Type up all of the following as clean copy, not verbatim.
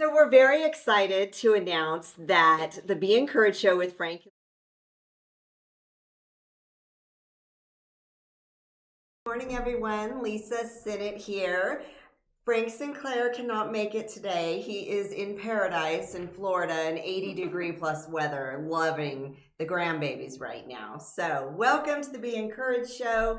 So we're very excited to announce that the Be Encouraged show with Frank. Good morning, everyone. Lisa Sinnott here. Frank Sinclair cannot make it today. He is in paradise in Florida in 80-degree plus weather, loving the grandbabies right now. So welcome to the Be Encouraged show.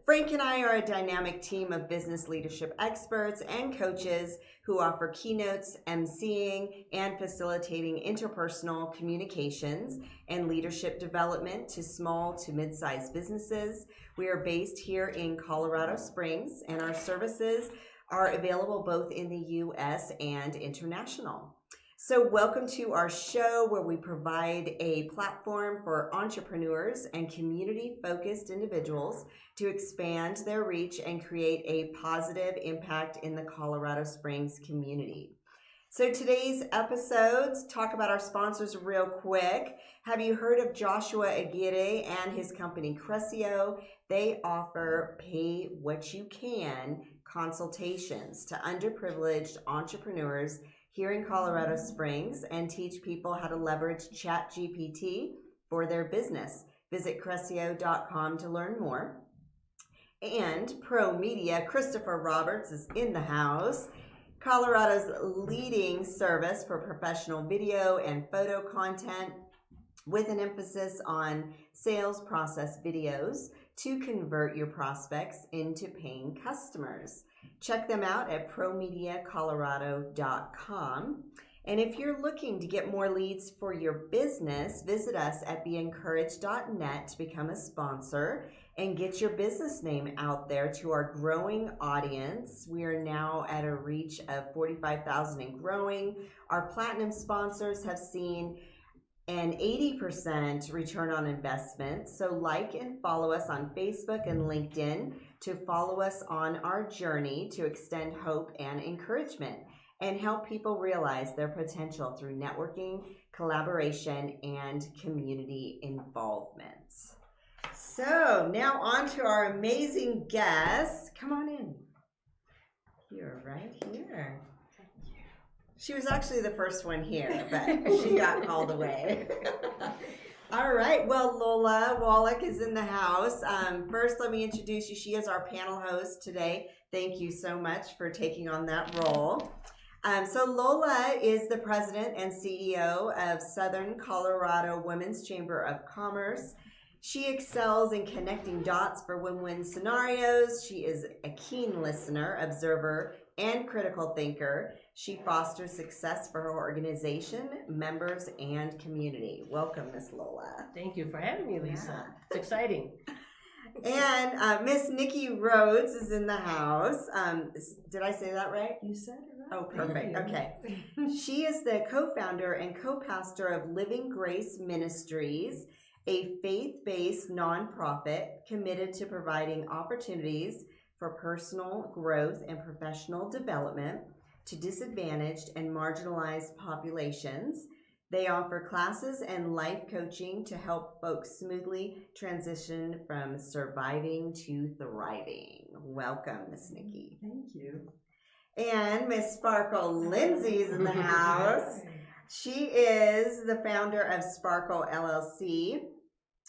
Frank and I are a dynamic team of business leadership experts and coaches who offer keynotes, emceeing, and facilitating interpersonal communications and leadership development to small to mid-sized businesses. We are based here in Colorado Springs, and our services are available both in the U.S. and international. So welcome to our show where we provide a platform for entrepreneurs and community-focused individuals to expand their reach and create a positive impact in the Colorado Springs community. So today's episodes talk about our sponsors real quick. Have you heard of Joshua Aguirre and his company Crescio? They offer pay what you can consultations to underprivileged entrepreneurs here in Colorado Springs and teach people how to leverage ChatGPT for their business. Visit Crescio.com to learn more. And Pro Media, Christopher Roberts is in the house. Colorado's leading service for professional video and photo content with an emphasis on sales process videos to convert your prospects into paying customers. Check them out at promediacolorado.com. And if you're looking to get more leads for your business, visit us at beencouraged.net to become a sponsor and get your business name out there to our growing audience. We are now at a reach of 45,000 and growing. Our platinum sponsors have seen an 80% return on investment. So like and follow us on Facebook and LinkedIn to follow us on our journey to extend hope and encouragement and help people realize their potential through networking, collaboration, and community involvement. So now on to our amazing guest. Come on in. You're right here. She was actually the first one here, but she got called away. All right. Well, Lola Woloch is in the house. First, let me introduce you. She is our panel host today. Thank you so much for taking on that role. So Lola is the president and CEO of Southern Colorado Women's Chamber of Commerce. She excels in connecting dots for win-win scenarios. She is a keen listener, observer, and critical thinker. She fosters success for her organization, members, and community. Welcome, Miss Lola. Thank you for having me, Lisa. Yeah. It's exciting. And Miss Niki Rhoades is in the house. Did I say that right? You said it right. Oh, perfect. Okay. She is the co-founder and co-pastor of Living Grace Ministries, a faith-based nonprofit committed to providing opportunities for personal growth and professional development to disadvantaged and marginalized populations. They offer classes and life coaching to help folks smoothly transition from surviving to thriving. Welcome, Miss Niki. Thank you. And Miss Sparkle Lindsay is in the house. She is the founder of Sparkle LLC.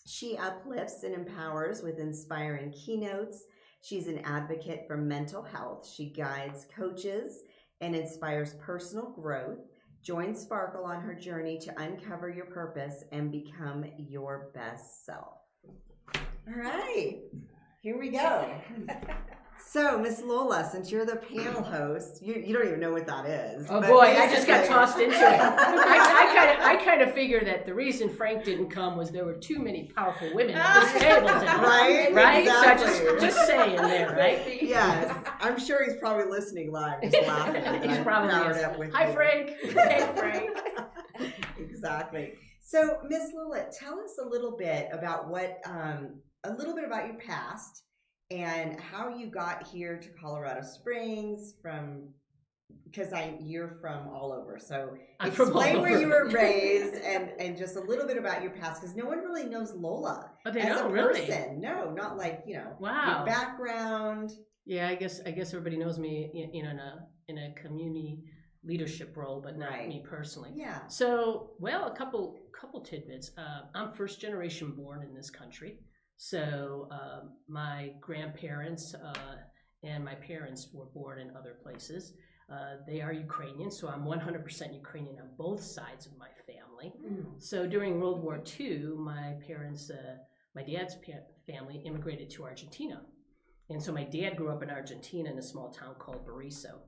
She uplifts and empowers with inspiring keynotes. She's an advocate for mental health. She guides coaches and inspires personal growth. Join Sparkle on her journey to uncover your purpose and become your best self. All right, here we go. So, Miss Lola, since you're the panel host, you don't even know what that is. Oh boy, I just got tossed into it. I kind of figured that the reason Frank didn't come was there were too many powerful women at this table tonight. Right? Exactly. So just saying there, right? Yes. I'm sure he's probably listening live, just laughing. He's probably is. Hi, Frank. Hey, Frank. Exactly. So, Miss Lola, tell us a little bit about about your past and how you got here to Colorado Springs because you're from all over. So explain where you were raised and just a little bit about your past, because no one really knows Lola as a person. Really? No, not like, wow. Your background. Yeah, I guess everybody knows me in a community leadership role, but not Right. me personally. Yeah. So, well, a couple tidbits. I'm first generation born in this country. So my grandparents and my parents were born in other places. They are Ukrainian, so I'm 100% Ukrainian on both sides of my family. So during World War II, my parents, my dad's family immigrated to Argentina. And so my dad grew up in Argentina in a small town called Bariso.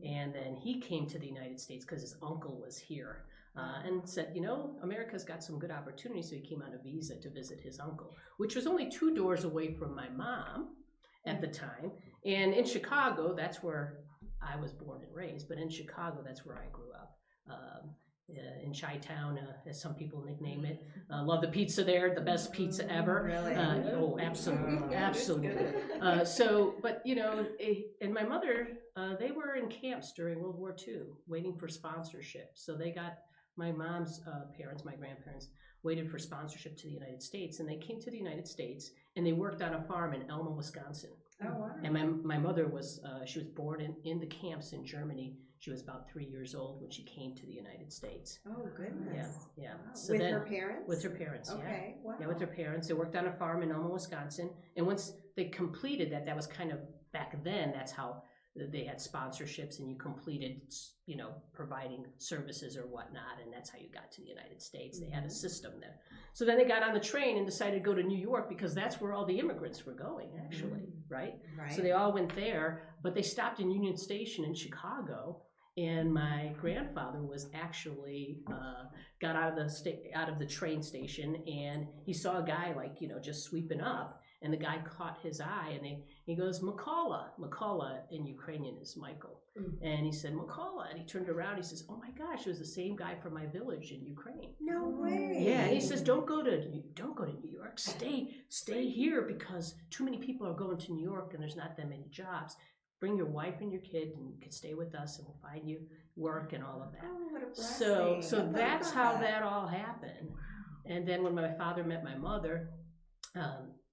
And then he came to the United States because his uncle was here and said, you know, America's got some good opportunities. So he came on a visa to visit his uncle, which was only 2 doors away from my mom at the time. And in Chicago, that's where I was born and raised. But in Chicago, that's where I grew up. In Chi-Town, as some people nickname it. Love the pizza there, the best pizza ever. Really? Oh, absolutely, absolutely. So, but you know, and my mother, they were in camps during World War II, waiting for sponsorship. So they got my mom's parents, my grandparents, waited for sponsorship to the United States, and they came to the United States, and they worked on a farm in Elma, Wisconsin. Oh, wow. And my mother was, she was born in the camps in Germany. She was about 3 years old when she came to the United States. Oh, goodness. Yeah. Wow. So With then, her parents? With her parents, Okay, wow. Yeah, with her parents. They worked on a farm in Elma, Wisconsin. And once they completed that was kind of back then, that's how they had sponsorships and you completed, you know, providing services or whatnot. And that's how you got to the United States. They had a system there. So then they got on the train and decided to go to New York because that's where all the immigrants were going, actually, right? So they all went there, but they stopped in Union Station in Chicago. And my grandfather was actually got out of the train station, and he saw a guy just sweeping up, and the guy caught his eye, and he goes, Mikola in Ukrainian is Michael, and he said Mikola, and he turned around, he says, oh my gosh, it was the same guy from my village in Ukraine. No way. Yeah, and he says, don't go to New York, stay here because too many people are going to New York, and there's not that many jobs. Bring your wife and your kid, and you can stay with us, and we'll find you work and all of that. Oh, what a blessing. So that's how that all happened. And then when my father met my mother,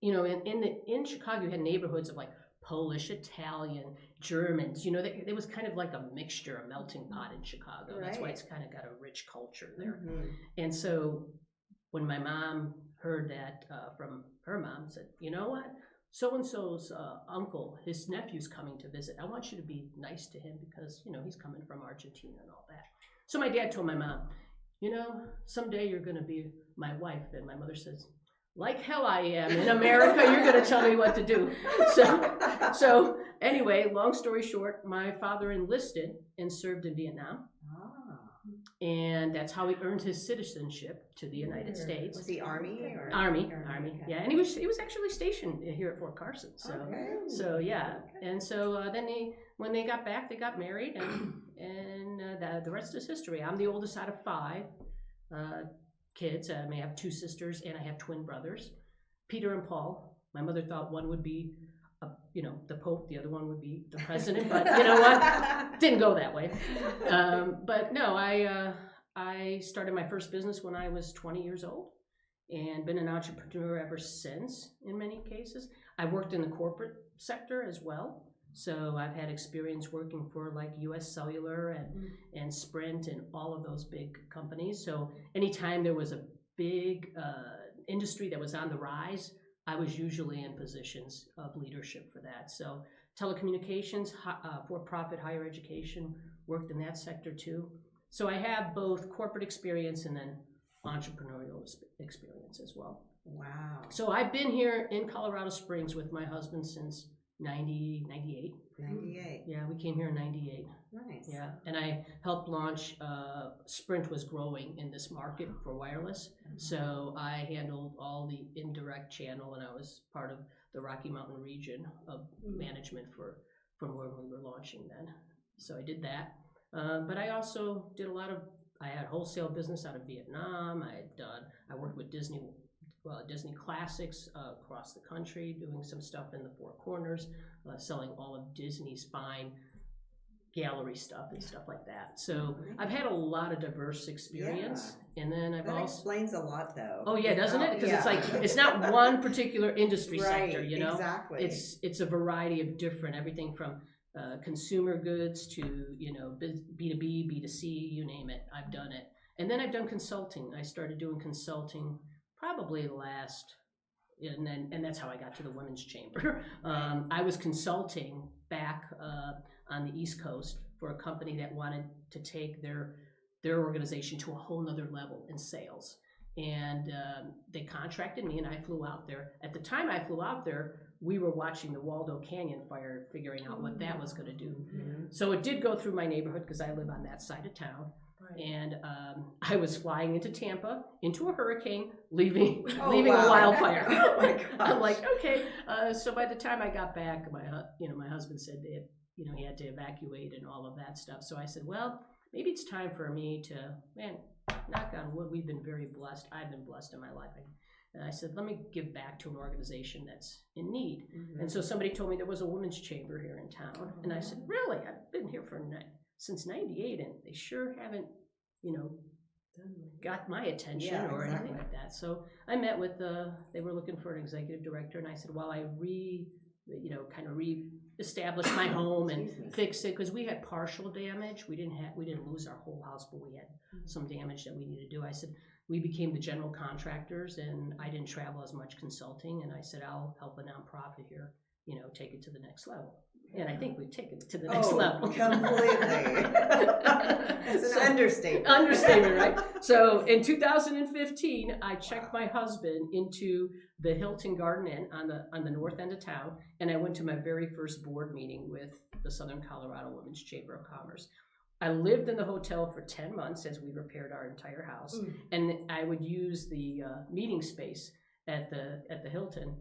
in Chicago, you had neighborhoods of like Polish, Italian, Germans. You know, there was kind of like a mixture, a melting pot in Chicago. Right. That's why it's kind of got a rich culture there. And so when my mom heard that from her mom, said, you know what? So-and-so's uncle, his nephew's coming to visit. I want you to be nice to him because, you know, he's coming from Argentina and all that. So my dad told my mom, you know, someday you're going to be my wife. And my mother says, like hell I am. In America, you're going to tell me what to do. So anyway, long story short, my father enlisted and served in Vietnam. And that's how he earned his citizenship to the United States. Was he Army? Or? Army. Yeah, and he was actually stationed here at Fort Carson. So yeah, and so then when they got back, they got married, and the rest is history. I'm the oldest out of 5 kids. I may have 2 sisters, and I have twin brothers, Peter and Paul. My mother thought one would be the Pope, the other one would be the president, but you know what? Didn't go that way. But no, I started my first business when I was 20 years old and been an entrepreneur ever since in many cases. I've worked in the corporate sector as well. So I've had experience working for like US Cellular and Sprint and all of those big companies. So anytime there was a big industry that was on the rise, I was usually in positions of leadership for that. So telecommunications, for-profit higher education, worked in that sector too. So I have both corporate experience and then entrepreneurial experience as well. Wow. So I've been here in Colorado Springs with my husband since 98. Yeah, we came here in 98. Nice. Yeah, and I helped launch, Sprint was growing in this market for wireless. So I handled all the indirect channel, and I was part of the Rocky Mountain region of management from where we were launching then. So I did that. But I also did I had wholesale business out of Vietnam. I worked with Disney Classics across the country, doing some stuff in the Four Corners, selling all of Disney's fine gallery stuff and stuff like that. So I've had a lot of diverse experience, and then I've that also explains a lot, though. Oh yeah, doesn't it? Because it's like it's not one particular industry sector, you know. Exactly. It's a variety of different everything from consumer goods to, B2B, B2C, you name it, I've done it. And then I've done consulting. I started doing consulting probably and that's how I got to the Women's Chamber. I was consulting back on the East Coast for a company that wanted to take their organization to a whole nother level in sales. And they contracted me, and I flew out there. At the time I flew out there, we were watching the Waldo Canyon fire, figuring out what that was going to do. Mm-hmm. So it did go through my neighborhood because I live on that side of town. Right. And I was flying into Tampa, into a hurricane, leaving a wildfire. Oh my gosh. I'm like, okay. So by the time I got back, my husband said that, he had to evacuate and all of that stuff. So I said, well, maybe it's time for me to, knock on wood, we've been very blessed. I've been blessed in my life. And I said, let me give back to an organization that's in need. Mm-hmm. And so somebody told me there was a women's chamber here in town. Mm-hmm. And I said, really? I've been here since 98, and they sure haven't, got my attention or anything like that. So I met with they were looking for an executive director, and I said, well, I re-establish my home and fix it, because we had partial damage. We didn't lose our whole house, but we had some damage that we needed to do. I said, we became the general contractors, and I didn't travel as much consulting, and I said, I'll help a nonprofit here, take it to the next level. And I think we've taken it to the next level. Completely. It's an understatement. Understatement, right? So in 2015, I checked my husband into the Hilton Garden Inn on the north end of town, and I went to my very first board meeting with the Southern Colorado Women's Chamber of Commerce. I lived in the hotel for 10 months as we repaired our entire house, and I would use the meeting space at the Hilton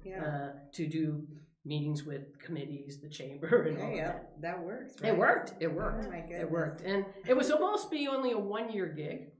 to do meetings with committees, the chamber, and all that. That works, right? It worked. Oh my goodness. It worked. And it was almost be only a 1-year gig.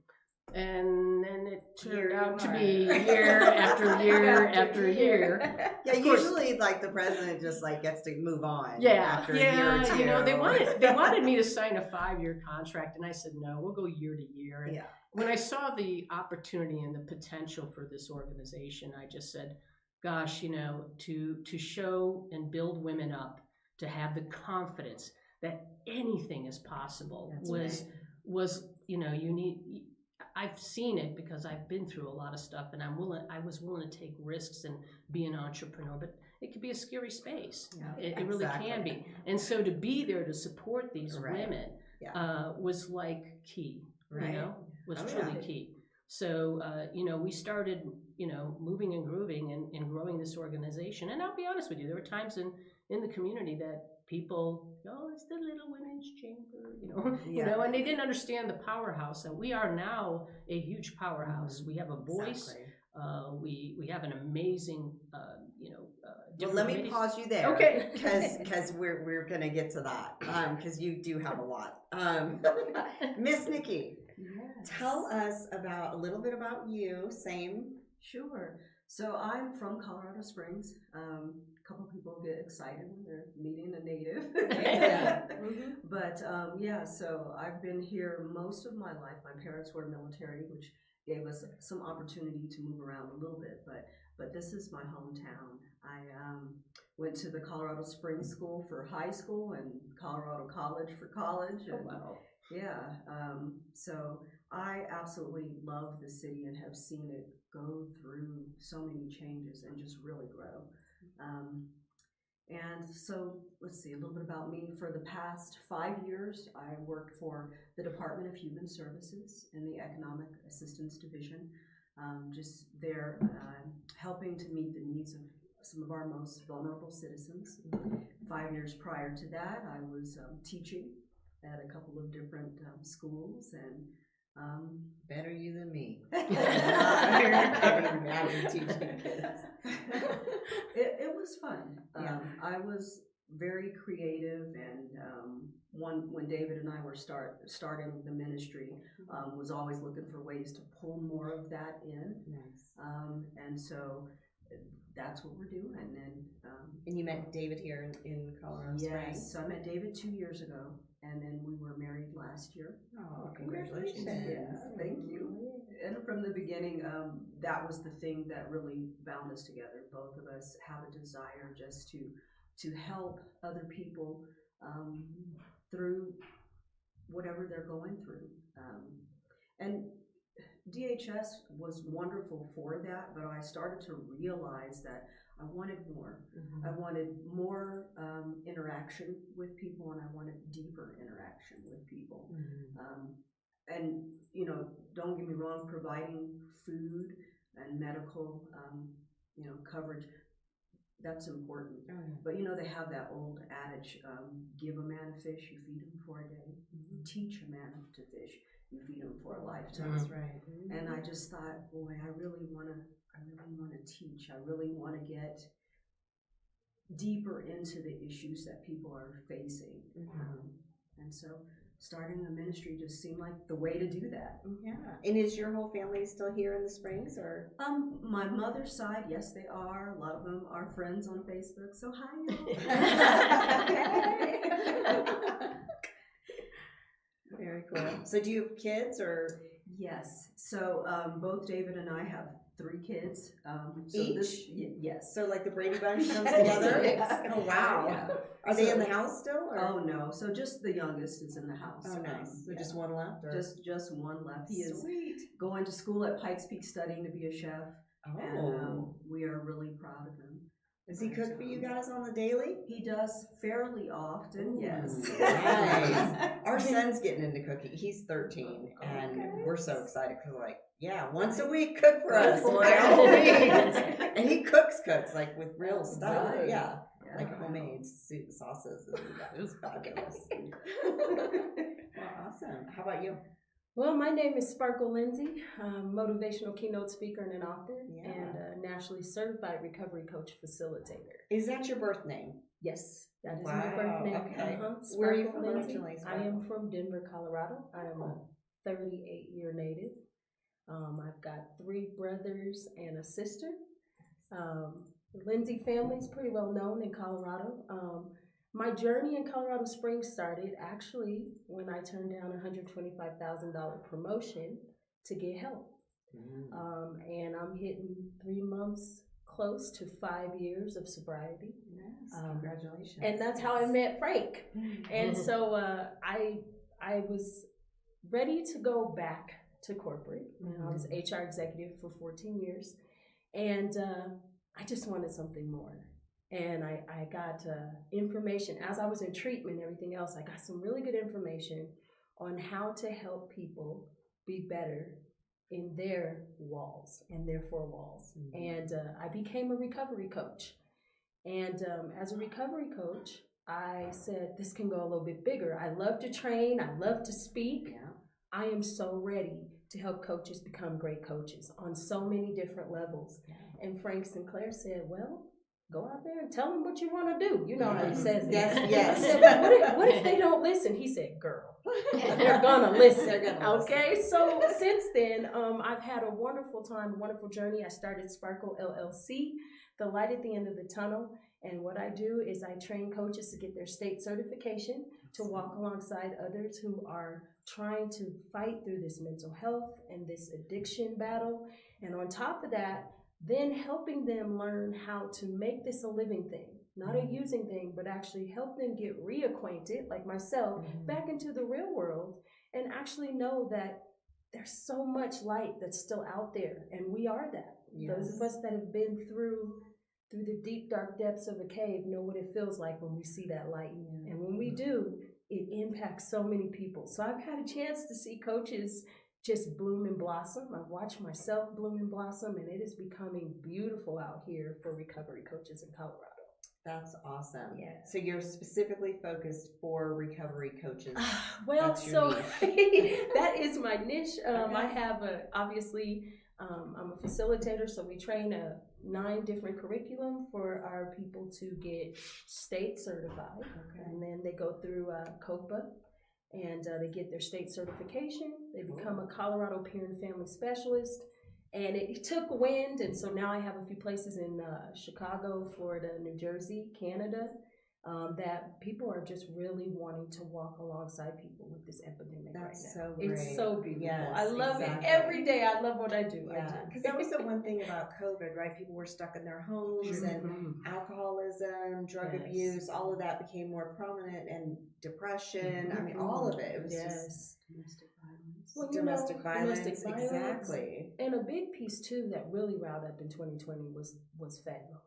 And then it turned out to be year after year after year. Yeah, usually like the president just gets to move on after a year or two. They wanted me to sign a 5-year contract, and I said, no, we'll go year to year. And when I saw the opportunity and the potential for this organization, I just said, gosh, to show and build women up, to have the confidence that anything is possible was you need. I've seen it because I've been through a lot of stuff, and I was willing to take risks and be an entrepreneur, but it could be a scary space. It really can be. And so to be there to support these women was key, was truly key. So, we started, moving and grooving and growing this organization. And I'll be honest with you, there were times in the community that people, it's the little women's chamber, and they didn't understand the powerhouse that we are now. A huge powerhouse. We have a voice. Exactly. We have an amazing, well, let me pause you there. Okay. Because we're going to get to that, because you do have a lot. Miss Niki. Yes. Tell us a little bit about you. Same. Sure. So I'm from Colorado Springs. A couple people get excited when they're meeting a native. But so I've been here most of my life. My parents were military, which gave us some opportunity to move around a little bit. But this is my hometown. I went to the Colorado Springs School for high school and Colorado College for college. And, wow. Yeah, so I absolutely love the city and have seen it go through so many changes and just really grow. And so let's see, a little bit about me. For the past 5 years, I worked for the Department of Human Services in the Economic Assistance Division, just there helping to meet the needs of some of our most vulnerable citizens. 5 years prior to that, I was teaching at a couple of different schools, and better you than me. Imagine teaching kids. It was fun. I was very creative, and when David and I were starting the ministry, was always looking for ways to pull more of that in. Nice. And so that's what we're doing. And you met David here in Colorado Springs? Yes, so I met David 2 years ago, and then we were married last year. Oh, congratulations. Yes, thank you. And from the beginning, that was the thing that really bound us together. Both of us have a desire just to help other people through whatever they're going through. And DHS was wonderful for that, but I started to realize that I wanted more. I wanted more interaction with people, and I wanted deeper interaction with people. And, you know, don't get me wrong, providing food and medical, you know, coverage, that's important. But, you know, they have that old adage, give a man a fish, you feed him for a day. Teach a man to fish, you feed him for a lifetime. That's right. And I just thought, boy, I really want to teach. I really want to get deeper into the issues that people are facing. And so starting a ministry just seemed like the way to do that. Yeah. And is your whole family still here in the Springs, or? My mother's side, yes, they are. A lot of them are friends on Facebook. So hi, y'all. Very cool. So do you have kids, or? Yes. So both David and I have 3 kids. So Each? Yes. So like the Brady Bunch comes together? Oh, wow. Yeah. Are they in the house still? Or? Oh no. So just the youngest is in the house. Oh, nice. So yeah. just one left? Or? Just one left. He is Sweet. going to school at Pikes Peak studying to be a chef. Oh. And we are really proud of him. Does he cook for you guys on the daily? He does fairly often, Ooh, yes. Nice. Our son's getting into cooking. He's 13, and we're so excited because, like, yeah, once a week, cook for us by all means. And he cooks like with real stuff. Right. Yeah, like homemade soup, sauces. And that was fabulous. Well, awesome. How about you? Well, my name is Sparkle Lindsay. I'm a motivational keynote speaker and an author, and a nationally certified recovery coach facilitator. Is that your birth name? Yes, that is my birth name. Okay. Sparkle Where are you from Lindsay. originally? I am from Denver, Colorado. I am a 38-year native. I've got 3 brothers and a sister. The Lindsay family is pretty well known in Colorado. My journey in Colorado Springs started actually when I turned down a $125,000 promotion to get help. And I'm hitting 3 months close to 5 years of sobriety. Yes, congratulations. And that's how I met Frank. And so I was ready to go back to corporate. I was HR executive for 14 years. And I just wanted something more. And I got information as I was in treatment and everything else. I got some really good information on how to help people be better in their walls and their 4 walls. And I became a recovery coach. And as a recovery coach, I said, this can go a little bit bigger. I love to train. I love to speak. I am so ready to help coaches become great coaches on so many different levels. And Frank Sinclair said, well, go out there and tell them what you want to do. You know how he says it. Yes. I said, what if they don't listen? He said, girl, they're going to listen. Okay, so since then, I've had a wonderful time, a wonderful journey. I started Sparkle LLC, the light at the end of the tunnel. And what I do is I train coaches to get their state certification to walk alongside others who are trying to fight through this mental health and this addiction battle. And on top of that, then helping them learn how to make this a living thing, not a using thing, but actually help them get reacquainted, like myself, back into the real world and actually know that there's so much light that's still out there. And we are that. Those of us that have been through the deep, dark depths of a cave know what it feels like when we see that light. And when we do, it impacts so many people. So I've had a chance to see coaches just bloom and blossom. I've watched myself bloom and blossom, and it is becoming beautiful out here for recovery coaches in Colorado. That's awesome. Yeah. So you're specifically focused for recovery coaches. Well, so that is my niche. Okay. I have obviously, I'm a facilitator, so we train 9 different curriculum for our people to get state certified. And then they go through COPA. And they get their state certification. They become a Colorado Peer and Family Specialist. And it took wind, and so now I have a few places in Chicago, Florida, New Jersey, Canada. that people are just really wanting to walk alongside people with this epidemic right That's now. so great. It's so beautiful. Yes, I love exactly. it every day. I love what I do. Yeah, because that was the one thing about COVID, right? People were stuck in their homes, and alcoholism, drug Yes. abuse, all of that became more prominent, and depression. I mean, all of it. It was just Domestic violence. Well, domestic violence. domestic violence. Exactly. And a big piece too that really riled up in 2020 was fentanyl.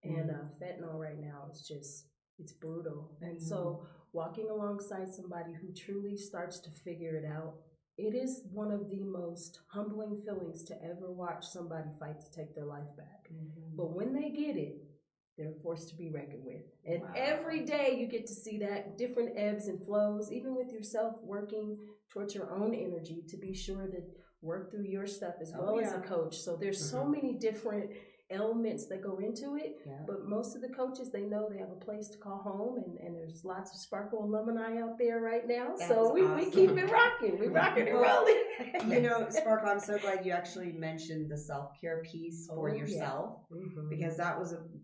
And fentanyl right now is just, it's brutal. And so walking alongside somebody who truly starts to figure it out, it is one of the most humbling feelings to ever watch somebody fight to take their life back. But when they get it, they're forced to be reckoned with. And every day you get to see that, different ebbs and flows, even with yourself working towards your own energy to be sure that work through your stuff as well as a coach. So there's so many different elements that go into it, but most of the coaches, they know they have a place to call home, and there's lots of Sparkle alumni out there right now. That's so we keep it rocking. We rocking and rolling. You know, Sparkle, I'm so glad you actually mentioned the self-care piece for yourself, because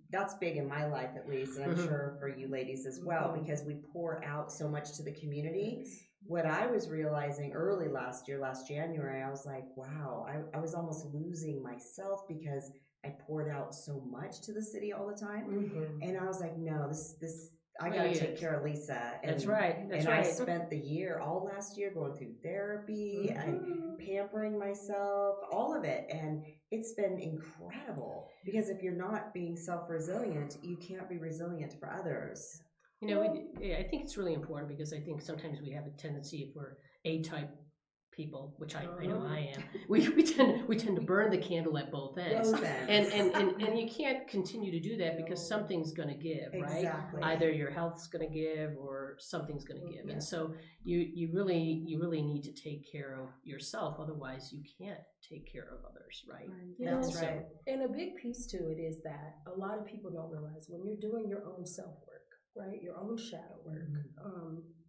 that's big in my life, at least, and I'm sure for you ladies as well, because we pour out so much to the community. What I was realizing early last January, I was like, wow, I was almost losing myself because I poured out so much to the city all the time. And I was like, no, this I gotta take care of Lisa. And, That's right. I spent the year, all last year, going through therapy and pampering myself, all of it. And it's been incredible, because if you're not being self-resilient, you can't be resilient for others. You know, I think it's really important, because I think sometimes we have a tendency, if we're A-type people, which I know I am, we tend to burn the candle at both ends. And you can't continue to do that, because something's going to give, right? Exactly. Either your health's going to give or something's going to give. And so you really need to take care of yourself, otherwise you can't take care of others, right? That's right. And a big piece to it is that a lot of people don't realize when you're doing your own self-work, right, your own shadow work,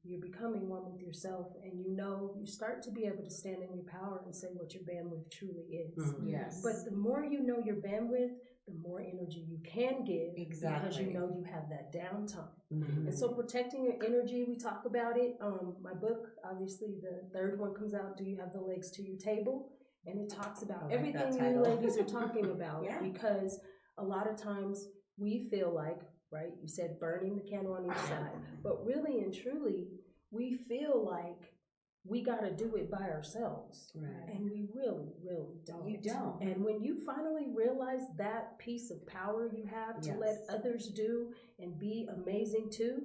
you're becoming one with yourself, and you start to be able to stand in your power and say what your bandwidth truly is. Yes. But the more you know your bandwidth, the more energy you can give, because you know you have that downtime. And so protecting your energy, we talk about it. My book, obviously the third one comes out, Do You Have the Legs to Your Table? And it talks about everything you ladies are talking about, because a lot of times we feel like, right, you said burning the candle on each side, but really and truly, we feel like we got to do it by ourselves, and we really, really don't. You don't. And when you finally realize that piece of power you have to let others do and be amazing too,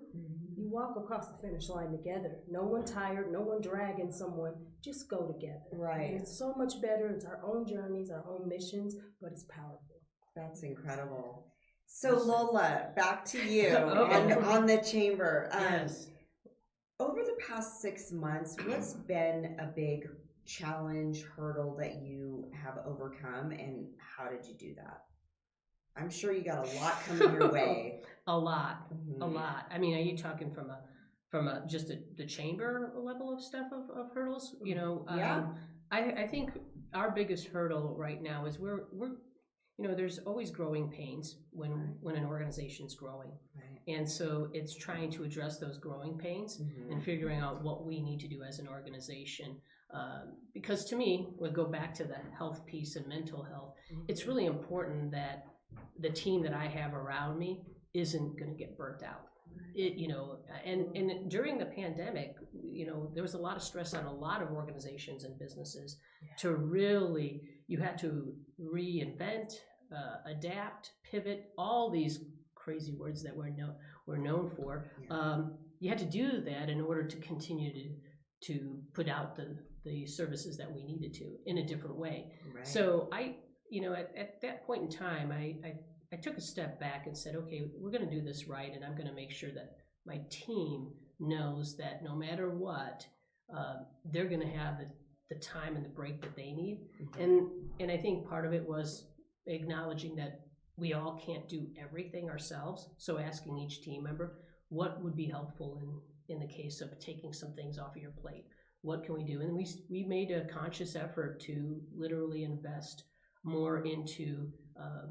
you walk across the finish line together. No one tired, no one dragging someone, just go together. Right. And it's so much better. It's our own journeys, our own missions, but it's powerful. That's incredible. So Lola, back to you on the chamber. Over the past 6 months, what's been a big challenge, hurdle that you have overcome, and how did you do that? I'm sure you got a lot coming your way. A lot. I mean, are you talking from just the chamber level of stuff of hurdles? You know, I think our biggest hurdle right now is we're you know, there's always growing pains when an organization's growing. And so it's trying to address those growing pains and figuring out what we need to do as an organization. Because to me, we'll go back to the health piece and mental health. It's really important that the team that I have around me isn't going to get burnt out. You know, and during the pandemic, you know, there was a lot of stress on a lot of organizations and businesses to really, you had to reinvent, adapt, pivot, all these crazy words that we're known for. You had to do that in order to continue to put out the services that we needed to in a different way. So you know, at that point in time, I took a step back and said, okay, we're going to do this right, and I'm going to make sure that my team knows that no matter what, they're going to have the time and the break that they need. And I think part of it was acknowledging that we all can't do everything ourselves. So asking each team member, what would be helpful in the case of taking some things off of your plate? What can we do? And we made a conscious effort to literally invest more into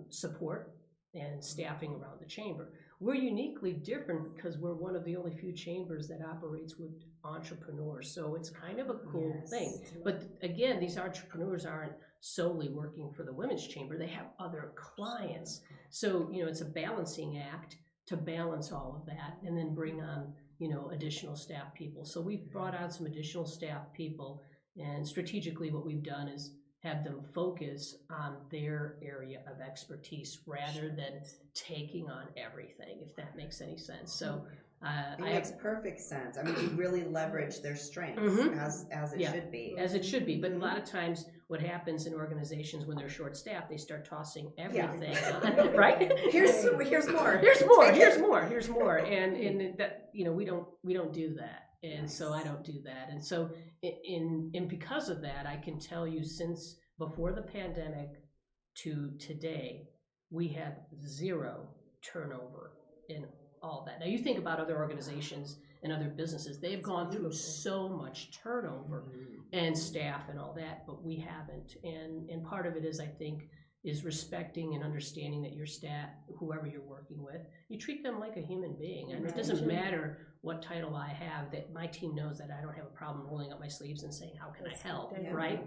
support and staffing around the chamber. we're uniquely different because we're one of the only few chambers that operates with entrepreneurs. So it's kind of a cool thing. But again, these entrepreneurs aren't solely working for the women's chamber. They have other clients. So, it's a balancing act to balance all of that and then bring on, additional staff people. So we've brought on some additional staff people, and strategically what we've done is have them focus on their area of expertise rather than taking on everything, if that makes any sense. So it makes perfect sense. I mean, you really leverage their strengths as it should be. As it should be. But a lot of times what happens in organizations when they're short staffed, they start tossing everything on, right? Here's more. Here's more. And that, we don't do that. And so I don't do that. And so in because of that, I can tell you since before the pandemic to today, we had 0 turnover in all that. Now you think about other organizations and other businesses, they've gone through so much turnover and staff and all that, but we haven't. And part of it is, I think, is respecting and understanding that your staff, whoever you're working with, you treat them like a human being. And it doesn't matter what title I have, that my team knows that I don't have a problem rolling up my sleeves and saying, how can I help, right?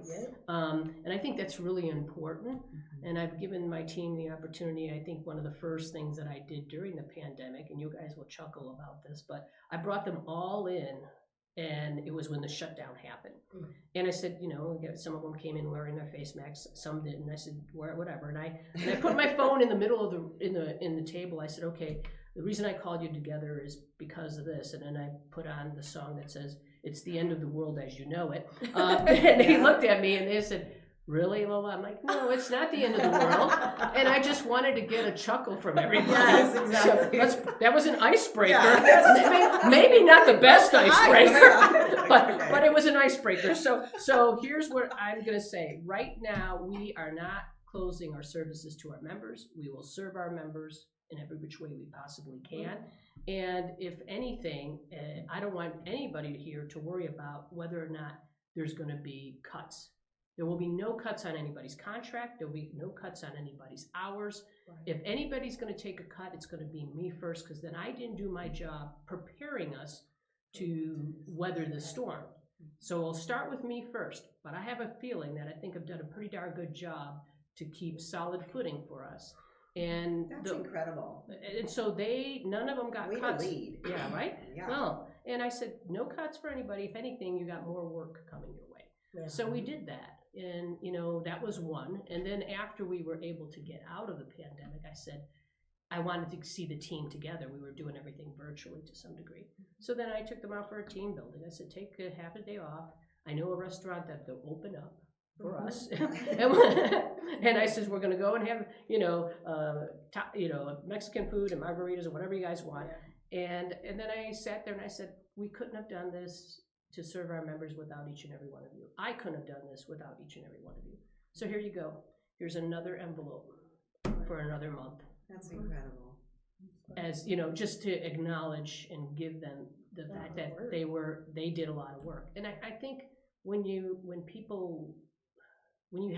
And I think that's really important. And I've given my team the opportunity. I think one of the first things that I did during the pandemic, and you guys will chuckle about this, but I brought them all in, and it was when the shutdown happened. And I said, some of them came in wearing their face masks, some didn't. I said, whatever. And I put my phone in the middle of the table. I said, okay, the reason I called you together is because of this. And then I put on the song that says, it's the end of the world as you know it. And they looked at me and they said, really, Lola? I'm like, no, it's not the end of the world. And I just wanted to get a chuckle from everybody. Yes, exactly. So that was an icebreaker. Maybe not the best icebreaker, but it was an icebreaker. So here's what I'm going to say. Right now, we are not closing our services to our members. We will serve our members in every which way we possibly can. And if anything, I don't want anybody here to worry about whether or not there's going to be cuts. There will be no cuts on anybody's contract. There will be no cuts on anybody's hours. Right. If anybody's going to take a cut, it's going to be me first, because then I didn't do my job preparing us to weather the storm. So I'll start with me first, but I have a feeling that I think I've done a pretty darn good job to keep solid footing for us. And that's incredible. And so none of them got cuts. Lead. Yeah, right? Yeah. Well, and I said, no cuts for anybody. If anything, you got more work coming your way. Yeah. So we did that. And, that was one. And then after we were able to get out of the pandemic, I said, I wanted to see the team together. We were doing everything virtually to some degree. So then I took them out for a team building. I said, take half a day off. I know a restaurant that they'll open up for us. And I said, we're going to go and have, Mexican food and margaritas or whatever you guys want. Yeah. And then I sat there and I said, we couldn't have done this to serve our members without each and every one of you. I couldn't have done this without each and every one of you. So here you go. Here's another envelope for another month. That's incredible. As, just to acknowledge and give them the fact that they did a lot of work. And I think when you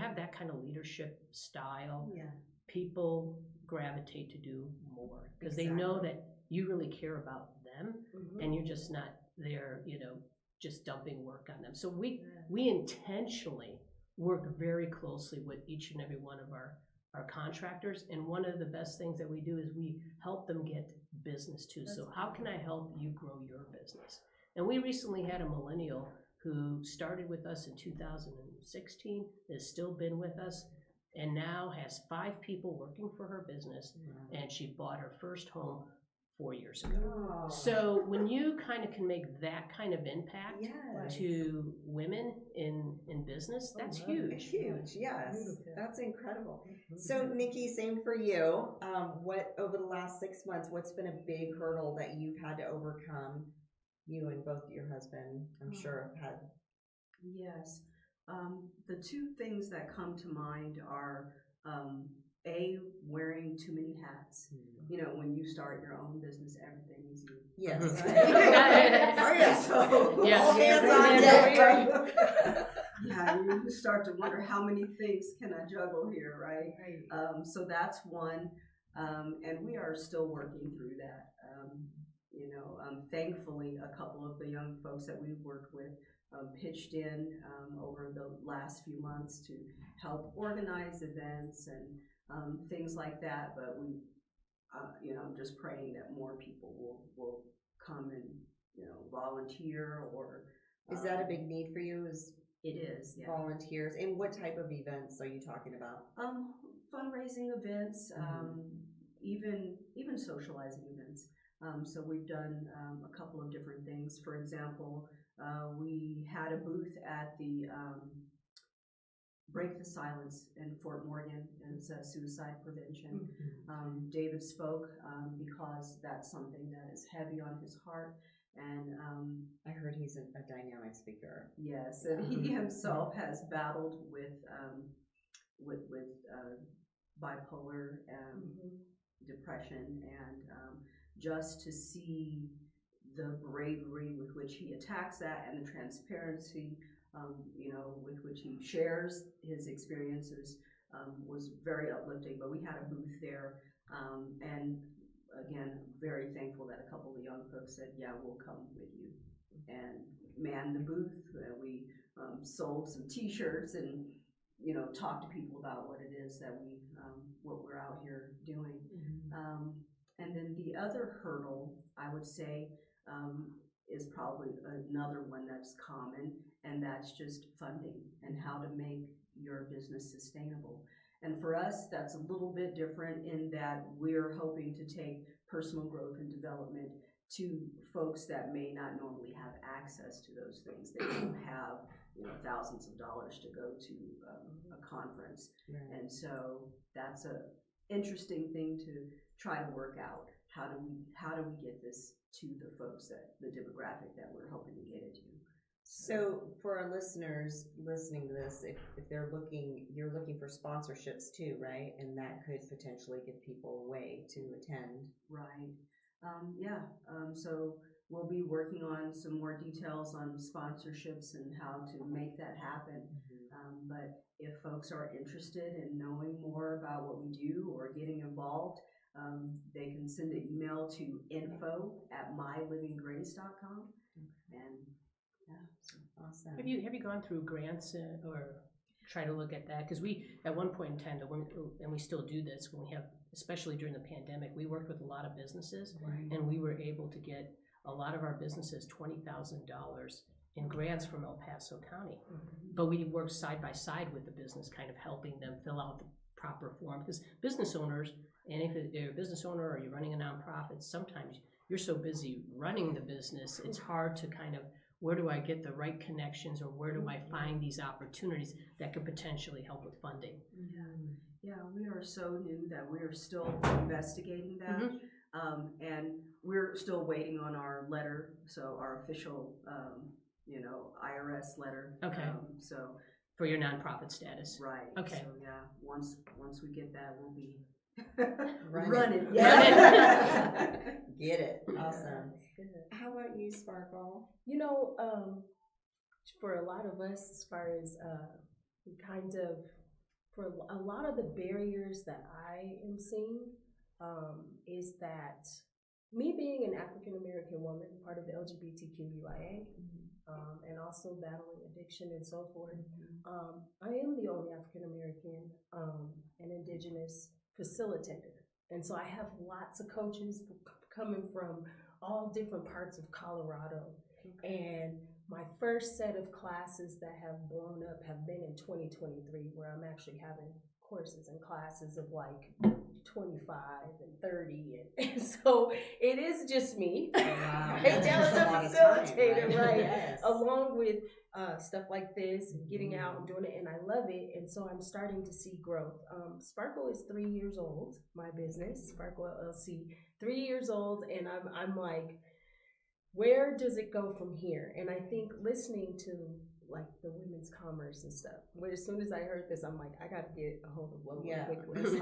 have that kind of leadership style, people gravitate to do more because they know that you really care about them and you're just not there, just dumping work on them. So we intentionally work very closely with each and every one of our contractors, and one of the best things that we do is we help them get business too. So how can I help you grow your business? And we recently had a millennial who started with us in 2016, has still been with us, and now has 5 people working for her business, and she bought her first home 4 years ago. Oh. So when you kind of can make that kind of impact to women in business, that's huge. It's huge, yes. That's incredible. So Niki, same for you. What over the last 6 months, what's been a big hurdle that you've had to overcome? You and both your husband, I'm sure, have had. Yes. The 2 things that come to mind are wearing too many hats. When you start your own business, everything is you. Yes. Right? So all hands on deck. You start to wonder how many things can I juggle here, right? So that's one. And we are still working through that. Thankfully, a couple of the young folks that we've worked with pitched in over the last few months to help organize events and things like that. But we, I'm just praying that more people will come and, volunteer or. Is that a big need for you? It is, yeah. Volunteers, and what type of events are you talking about? Fundraising events, even socializing events. So we've done a couple of different things. For example, we had a booth at the Break the Silence in Fort Morgan. It's suicide prevention. David spoke because that's something that is heavy on his heart. And I heard he's a dynamic speaker. Yes, and he himself has battled with bipolar depression, and just to see the bravery with which he attacks that and the transparency, with which he shares his experiences was very uplifting. But we had a booth there, and again, very thankful that a couple of the young folks said, yeah, we'll come with you, and manned the booth. We sold some t-shirts and, talked to people about what it is that what we're out here doing. And then the other hurdle, I would say, is probably another one that's common, and that's just funding and how to make your business sustainable. And for us, that's a little bit different in that we're hoping to take personal growth and development to folks that may not normally have access to those things. They don't have, thousands of dollars to go to a conference. Right. And so that's a interesting thing to try to work out. How do we get this to the folks, that the demographic that we're hoping to get it to? So for our listeners listening to this, if you're looking for sponsorships too, right? And that could potentially give people a way to attend. Right. So we'll be working on some more details on sponsorships and how to make that happen. But if folks are interested in knowing more about what we do or getting involved, they can send an email to info@mylivinggrace.com. And awesome. Have you gone through grants or try to look at that? Because we, at one point in time, and we still do this when we have, especially during the pandemic, we worked with a lot of businesses, and we were able to get a lot of our businesses $20,000 in grants from El Paso County. But we worked side by side with the business, kind of helping them fill out the proper form. Because business owners, and if you're a business owner or you're running a nonprofit, sometimes you're so busy running the business, it's hard to kind of, where do I get the right connections, or where do I find these opportunities that could potentially help with funding? Yeah, we are so new that we are still investigating that. And we're still waiting on our letter, so our official, IRS letter. Okay. So for your nonprofit status. Right. Okay. So yeah, once we get that, we'll be running. Yeah. Get it. Awesome. How about you, Sparkle? For a lot of us, as far as for a lot of the barriers that I am seeing, is that me being an African American woman, part of the LGBTQIA, and also battling addiction and so forth, I am the only African American and Indigenous facilitator. And so I have lots of coaches coming from all different parts of Colorado. And my first set of classes that have blown up have been in 2023, where I'm actually having courses and classes of like 25 and 30. And so it is just me. Wow. As a facilitator, right? Yes. Along with stuff like this and getting out and doing it, and I love it. And so I'm starting to see growth. Sparkle is 3 years old, my business, Sparkle LLC, 3 years old, and I'm like, where does it go from here? And I think listening to like the women's commerce and stuff, where as soon as I heard this, I'm like, I gotta get a hold of Lola quickly.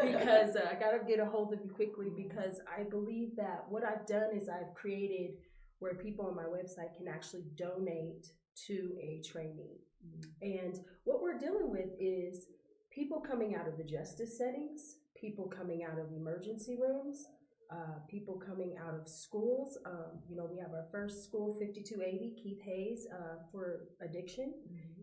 Because I gotta get a hold of you quickly, because I believe that what I've done is I've created where people on my website can actually donate to a trainee. And what we're dealing with is people coming out of the justice settings, people coming out of emergency rooms, people coming out of schools. We have our first school, 5280, Keith Hayes, for addiction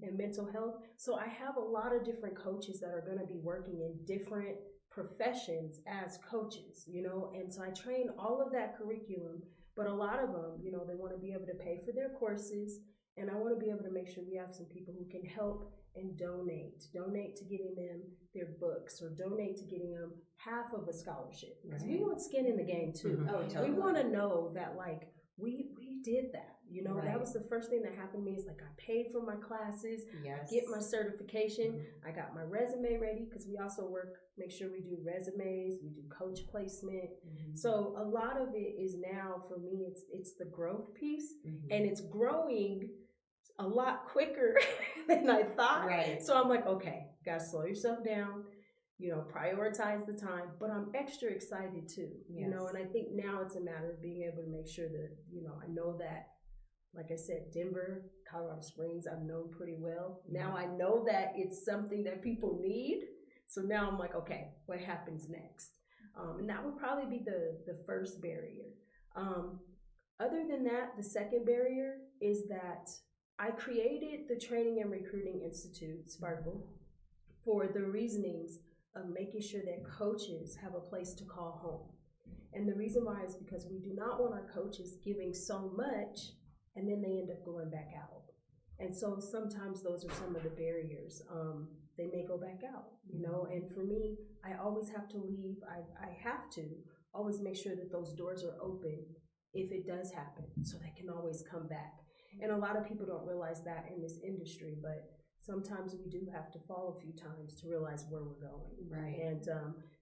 and mental health. So I have a lot of different coaches that are going to be working in different professions as coaches, and so I train all of that curriculum, but a lot of them, they want to be able to pay for their courses, and I want to be able to make sure we have some people who can help and donate to getting them their books, or donate to getting them half of a scholarship, because we want skin in the game too. Oh, totally. We want to know that we did that. That was the first thing that happened to me, is I paid for my classes, get my certification, I got my resume ready, because we also make sure we do resumes, we do coach placement. So a lot of it is now, for me, it's the growth piece, and it's growing a lot quicker than I thought. Right. So I'm like, okay, gotta slow yourself down, prioritize the time, but I'm extra excited too, and I think now it's a matter of being able to make sure that, I know that, like I said, Denver, Colorado Springs, I've known pretty well. Now I know that it's something that people need. So now I'm like, okay, what happens next? And that would probably be the first barrier. Other than that, the second barrier is that I created the Training and Recruiting Institute, Sparkle, for the reasonings of making sure that coaches have a place to call home. And the reason why is because we do not want our coaches giving so much and then they end up going back out. And so sometimes those are some of the barriers. They may go back out, and for me, I always have to leave. I have to always make sure that those doors are open if it does happen, so they can always come back. And a lot of people don't realize that in this industry, but sometimes we do have to fall a few times to realize where we're going. Right. And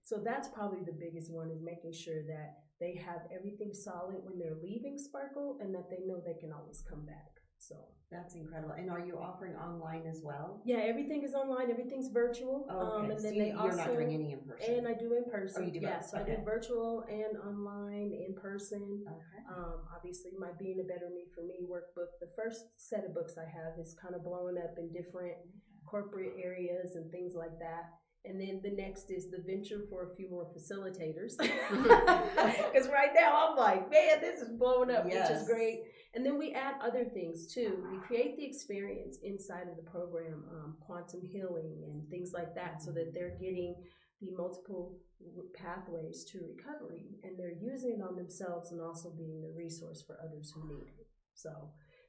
so that's probably the biggest one, is making sure that they have everything solid when they're leaving Sparkle, and that they know they can always come back. So that's incredible. And are you offering online as well? Yeah, everything is online. Everything's virtual. Okay. And then you're not doing any in person. And I do in person. Oh, you do both? So I do virtual and online, in person. Okay. Obviously, my Being a Better Me for Me workbook, the first set of books I have is kind of blowing up in different corporate areas and things like that. And then the next is the venture for a few more facilitators. Because right now I'm like, man, this is blowing up, which is great. And then we add other things too. We create the experience inside of the program, quantum healing and things like that, so that they're getting the multiple pathways to recovery, and they're using it on themselves and also being the resource for others who need it. So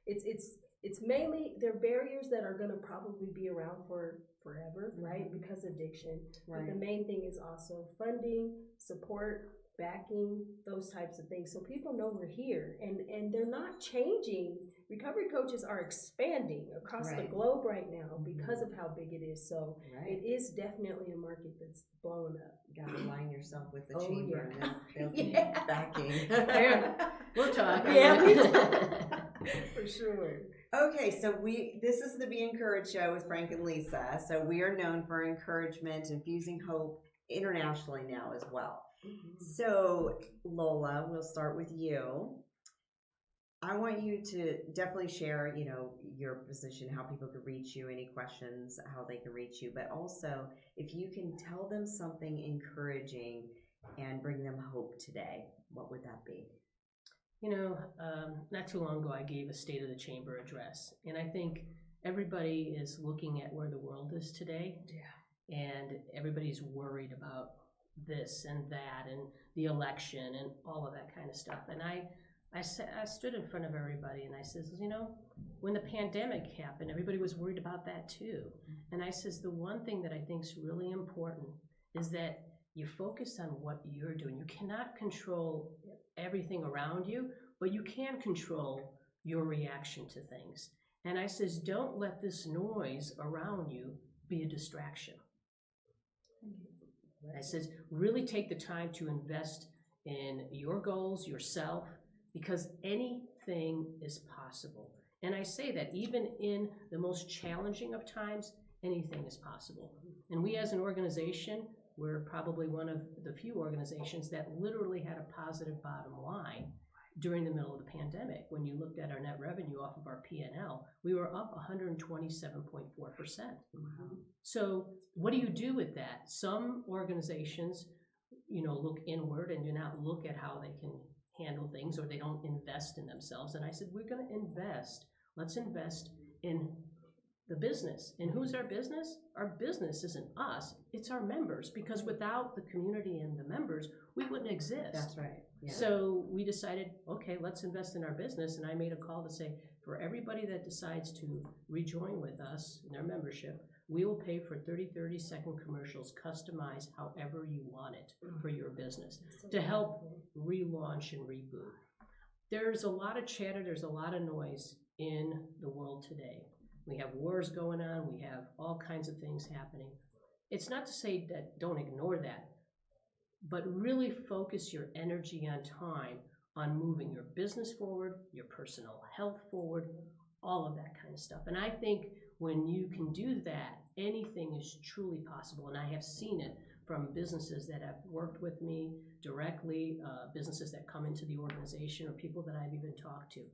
it's mainly, they're barriers that are going to probably be around for forever, right? Because addiction. Right. But the main thing is also funding, support, backing, those types of things, so people know we're here, and they're not changing. Recovery coaches are expanding across the globe right now because of how big it is. So it is definitely a market that's blowing up. You gotta align yourself with the chamber, and they'll keep backing. We'll talk. For sure. Okay, so this is the Be Encouraged show with Frank and Lisa. So we are known for encouragement, infusing hope internationally now as well. So Lola, we'll start with you. I want you to definitely share, your position, how people can reach you, any questions, how they can reach you, but also if you can tell them something encouraging and bring them hope today, what would that be? Not too long ago, I gave a State of the Chamber address, and I think everybody is looking at where the world is today, and everybody's worried about this and that and the election and all of that kind of stuff. And I stood in front of everybody and I says, when the pandemic happened, everybody was worried about that too. And I says, the one thing that I think is really important is that you focus on what you're doing. You cannot control everything around you, but you can control your reaction to things. And I says, don't let this noise around you be a distraction. I says, really take the time to invest in your goals, yourself, because anything is possible. And I say that even in the most challenging of times, anything is possible. And we as an organization, we're probably one of the few organizations that literally had a positive bottom line. during the middle of the pandemic. When you looked at our net revenue off of our P&L, we were up 127.4%. So what do you do with that? Some organizations, look inward and do not look at how they can handle things, or they don't invest in themselves. And I said, we're going to invest. Let's invest in the business. And who's our business? Our business isn't us, it's our members, because without the community and the members, we wouldn't exist. That's right. Yeah. So we decided, okay, let's invest in our business. And I made a call to say, for everybody that decides to rejoin with us in their membership, we will pay for 30-second commercials customized however you want it for your business to help relaunch and reboot. There's a lot of chatter, there's a lot of noise in the world today. We have wars going on, we have all kinds of things happening. It's not to say that don't ignore that, but really focus your energy and time on moving your business forward, your personal health forward, all of that kind of stuff. And I think when you can do that, anything is truly possible. And I have seen it from businesses that have worked with me directly, businesses that come into the organization, or people that I've even talked to.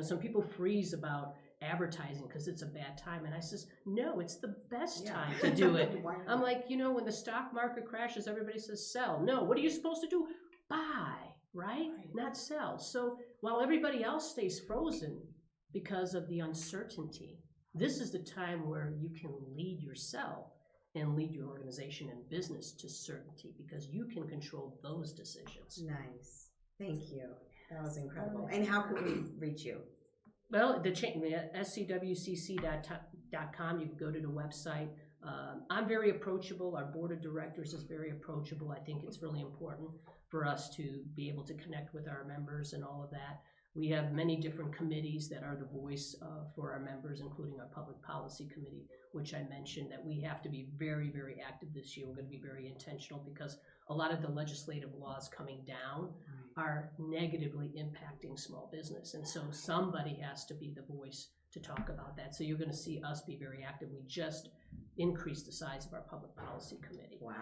Some people freeze about advertising because it's a bad time. And I says, no, it's the best time to do it. I'm like, when the stock market crashes, everybody says sell. No, what are you supposed to do? Buy, right? Not sell. So while everybody else stays frozen because of the uncertainty, this is the time where you can lead yourself and lead your organization and business to certainty, because you can control those decisions. Nice. Thank you. That was incredible. And how can we reach you? Well, scwcc.com, you can go to the website. I'm very approachable. Our board of directors is very approachable. I think it's really important for us to be able to connect with our members and all of that. We have many different committees that are the voice for our members, including our public policy committee, which I mentioned that we have to be very, very active this year. We're going to be very intentional, because a lot of the legislative laws coming down are negatively impacting small business. And so somebody has to be the voice to talk about that. So you're going to see us be very active. We just increased the size of our public policy committee. Wow.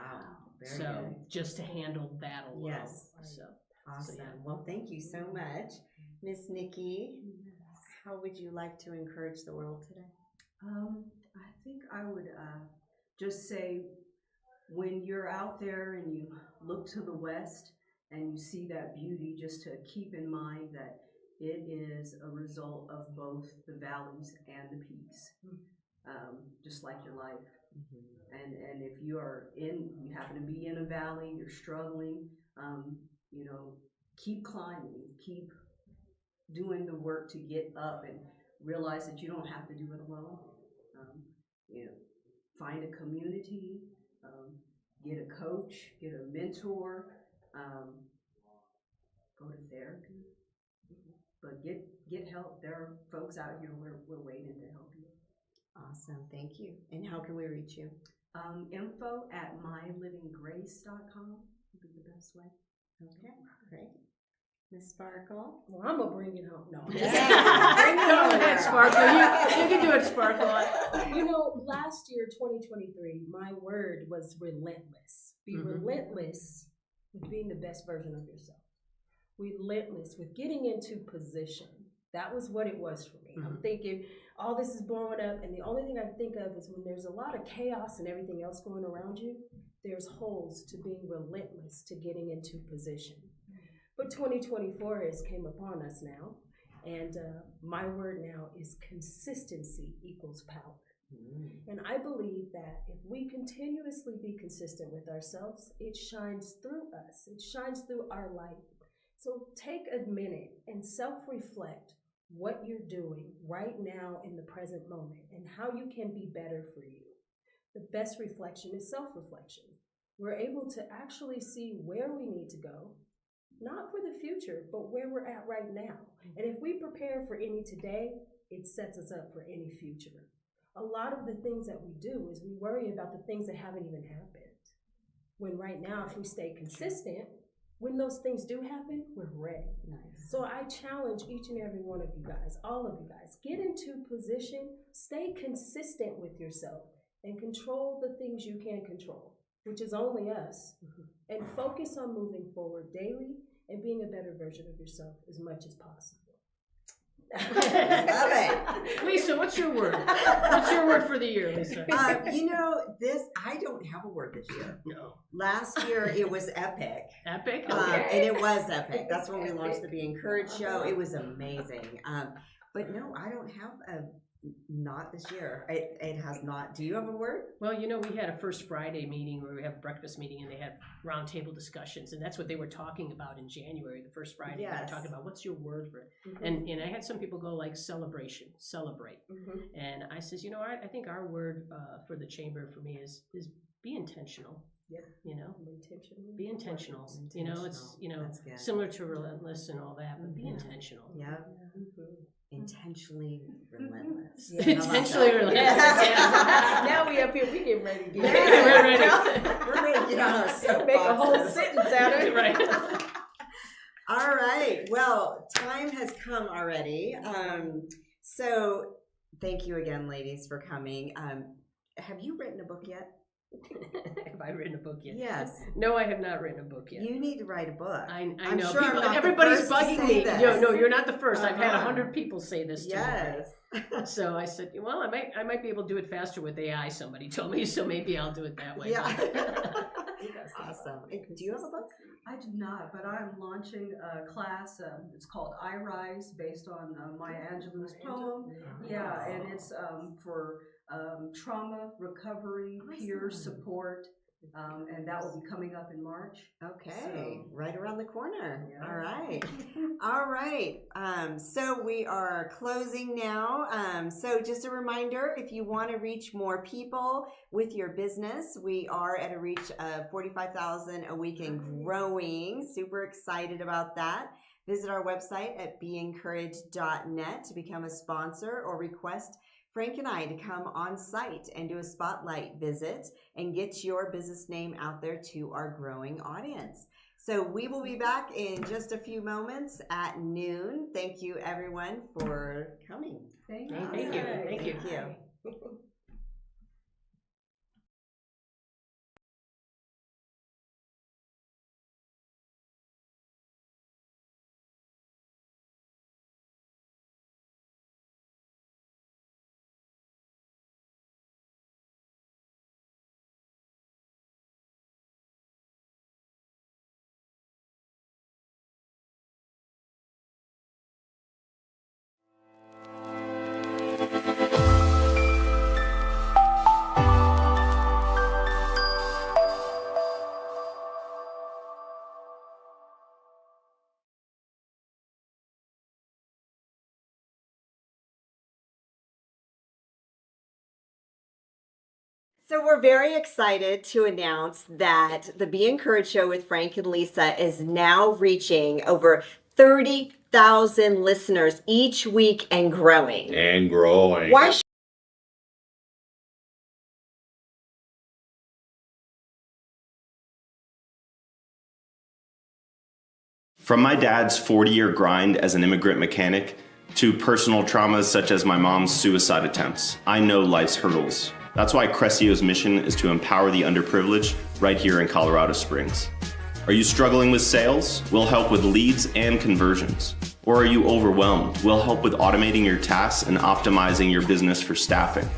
Very so good. Just to handle that alone. Yes. So awesome. So, yeah. Well, thank you so much. Miss Niki, how would you like to encourage the world today? I think I would just say, when you're out there and you look to the west and you see that beauty, just to keep in mind that it is a result of both the valleys and the peaks, just like your life. And if you happen to be in a valley, you're struggling, keep climbing, keep doing the work to get up, and realize that you don't have to do it alone. Find a community, get a coach, get a mentor, go to therapy, but get help. There are folks out here, we're waiting to help you. Awesome, thank you. And how can we reach you? info@mylivinggrace.com would be the best way. Okay, great. Miss Sparkle? Well, I'm going to bring it home. No. Go ahead, Sparkle. You can do it, Sparkle. Last year, 2023, my word was relentless. Be relentless with being the best version of yourself. Relentless with getting into position. That was what it was for me. I'm thinking, all this is blowing up, and the only thing I think of is when there's a lot of chaos and everything else going around you, there's holes to being relentless, to getting into position. But 2024 has came upon us now, and my word now is consistency equals power. And I believe that if we continuously be consistent with ourselves, it shines through us. It shines through our light. So take a minute and self-reflect what you're doing right now in the present moment and how you can be better for you. The best reflection is self-reflection. We're able to actually see where we need to go, not for the future, but where we're at right now. And if we prepare for any today, it sets us up for any future. A lot of the things that we do is we worry about the things that haven't even happened. When right now, if we stay consistent, when those things do happen, we're ready. Nice. So I challenge each and every one of you guys, all of you guys, get into position, stay consistent with yourself, and control the things you can control, which is only us, and focus on moving forward daily and being a better version of yourself as much as possible. Love it. Lisa, what's your word? What's your word for the year, Lisa? I don't have a word this year. No. Last year it was epic. Epic? And it was epic. That's when we launched the Be Encouraged show. It was amazing. But no, I don't have not this year. It has not. Do you have a word? Well, we had a First Friday meeting where we have a breakfast meeting and they had roundtable discussions, and that's what they were talking about in January, the First Friday. They were talking about what's your word for it. Mm-hmm. And I had some people go like celebration, celebrate. Mm-hmm. And I says, I think our word for the chamber for me is be intentional. Yeah. Be intentional. It's That's good. similar to relentless and all that, but be intentional. Yeah. Mm-hmm. Intentionally relentless. Intentionally relentless. Yes. Now we up here, we get ready to get We're ready. We're ready to get on a make a whole sentence out of it. Right. All right. Well, time has come already. So thank you again, ladies, for coming. Have you written a book yet? Have I written a book yet? Yes. No, I have not written a book yet. You need to write a book. I I'm know. sure I'm not the Everybody's first to bugging say me. this. No, you're not the first. I've had Uh-huh. 100 people say this to Yes. me. So I said, well, I might be able to do it faster with AI, somebody told me, so maybe I'll do it that way. Yeah. Awesome. Do you have a book? I do not, but I'm launching a class. It's called I Rise, based on Maya Angelou's poem. Yeah, and it's for trauma recovery, peer support, and that will be coming up in March. Okay, So- right around the corner. Yeah. All right. All right. So we are closing now. So just a reminder, if you want to reach more people with your business, we are at a reach of 45,000 a week and growing. Super excited about that. Visit our website at beencouraged.net to become a sponsor or request Frank and I to come on site and do a spotlight visit and get your business name out there to our growing audience. So we will be back in just a few moments at noon. Thank you, everyone, for coming. Thank Thank you. you. Thank you. Thank you. So we're very excited to announce that the Be Encouraged show with Frank and Lisa is now reaching over 30,000 listeners each week and growing. And growing. Why From my dad's 40-year grind as an immigrant mechanic to personal traumas such as my mom's suicide attempts, I know life's hurdles. That's why Crescio's mission is to empower the underprivileged right here in Colorado Springs. Are you struggling with sales? We'll help with leads and conversions. Or are you overwhelmed? We'll help with automating your tasks and optimizing your business for staffing.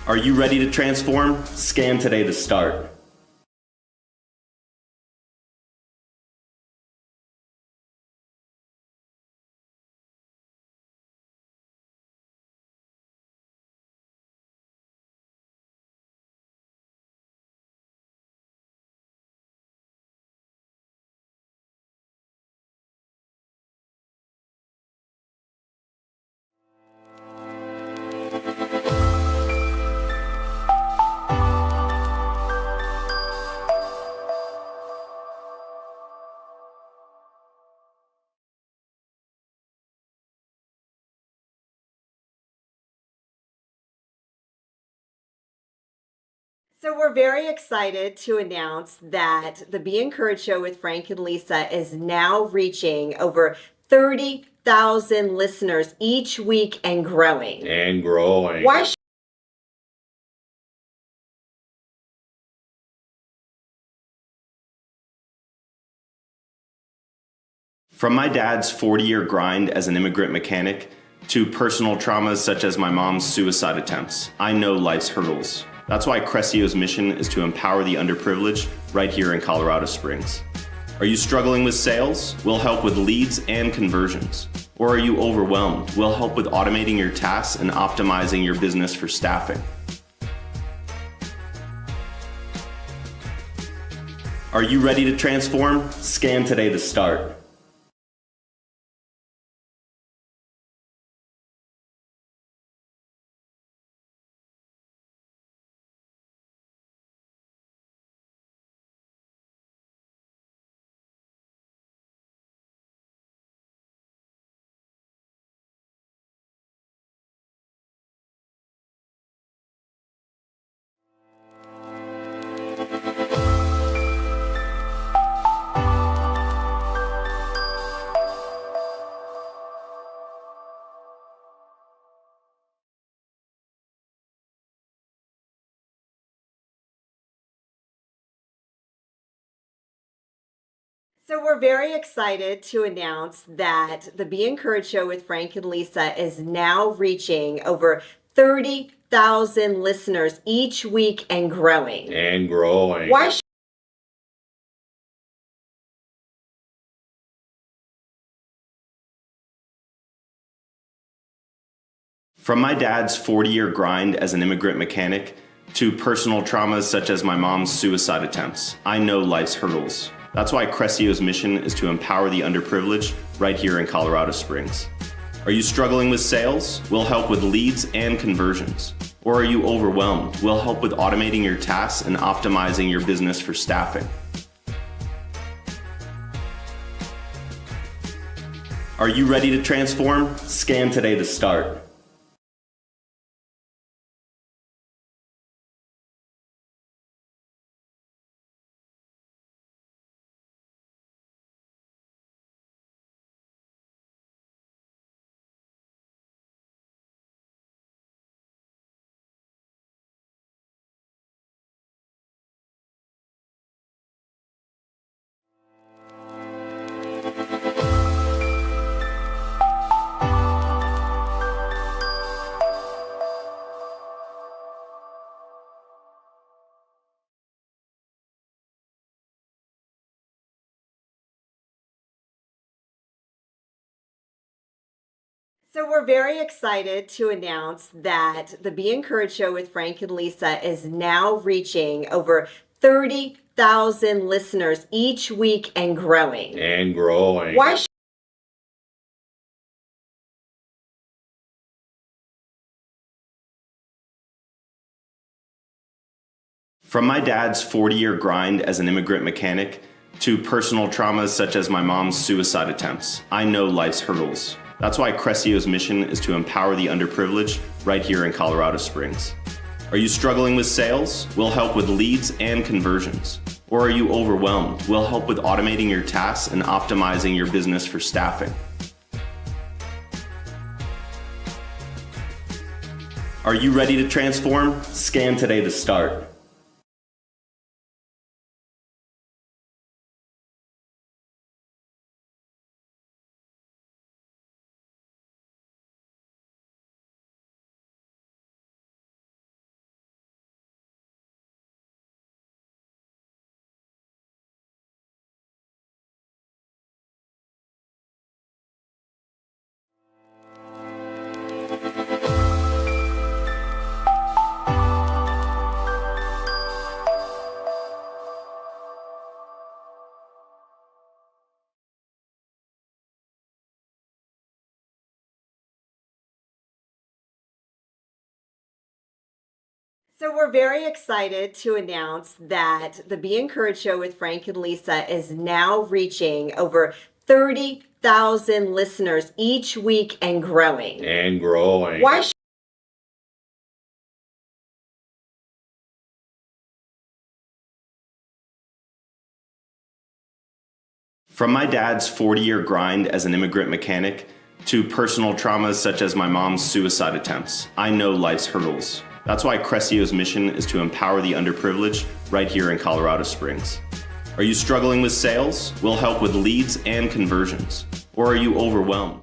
Are you ready to transform? Scan today to start. So we're very excited to announce that the Be Encouraged show with Frank and Lisa is now reaching over 30,000 listeners each week and growing. And growing. Why From my dad's 40-year grind as an immigrant mechanic to personal traumas such as my mom's suicide attempts, I know life's hurdles. That's why Crescio's mission is to empower the underprivileged right here in Colorado Springs. Are you struggling with sales? We'll help with leads and conversions. Or are you overwhelmed? We'll help with automating your tasks and optimizing your business for staffing. Are you ready to transform? Scan today to start. So we're very excited to announce that the Be Encouraged Show with Frank and Lisa is now reaching over 30,000 listeners each week and growing. And growing. Why From my dad's 40-year grind as an immigrant mechanic to personal traumas such as my mom's suicide attempts, I know life's hurdles. That's why Crescio's mission is to empower the underprivileged right here in Colorado Springs. Are you struggling with sales? We'll help with leads and conversions. Or are you overwhelmed? We'll help with automating your tasks and optimizing your business for staffing. Are you ready to transform? Scan today to start. So we're very excited to announce that the Be Encouraged Show with Frank and Lisa is now reaching over 30,000 listeners each week and growing. And growing. Why From my dad's 40-year grind as an immigrant mechanic to personal traumas such as my mom's suicide attempts, I know life's hurdles. That's why Crescio's mission is to empower the underprivileged right here in Colorado Springs. Are you struggling with sales? We'll help with leads and conversions. Or are you overwhelmed? We'll help with automating your tasks and optimizing your business for staffing. Are you ready to transform? Scan today to start. So we're very excited to announce that the Be Encouraged Show with Frank and Lisa is now reaching over 30,000 listeners each week and growing. And growing. Why From my dad's 40-year grind as an immigrant mechanic to personal traumas such as my mom's suicide attempts, I know life's hurdles. That's why Crescio's mission is to empower the underprivileged right here in Colorado Springs. Are you struggling with sales? We'll help with leads and conversions. Or are you overwhelmed?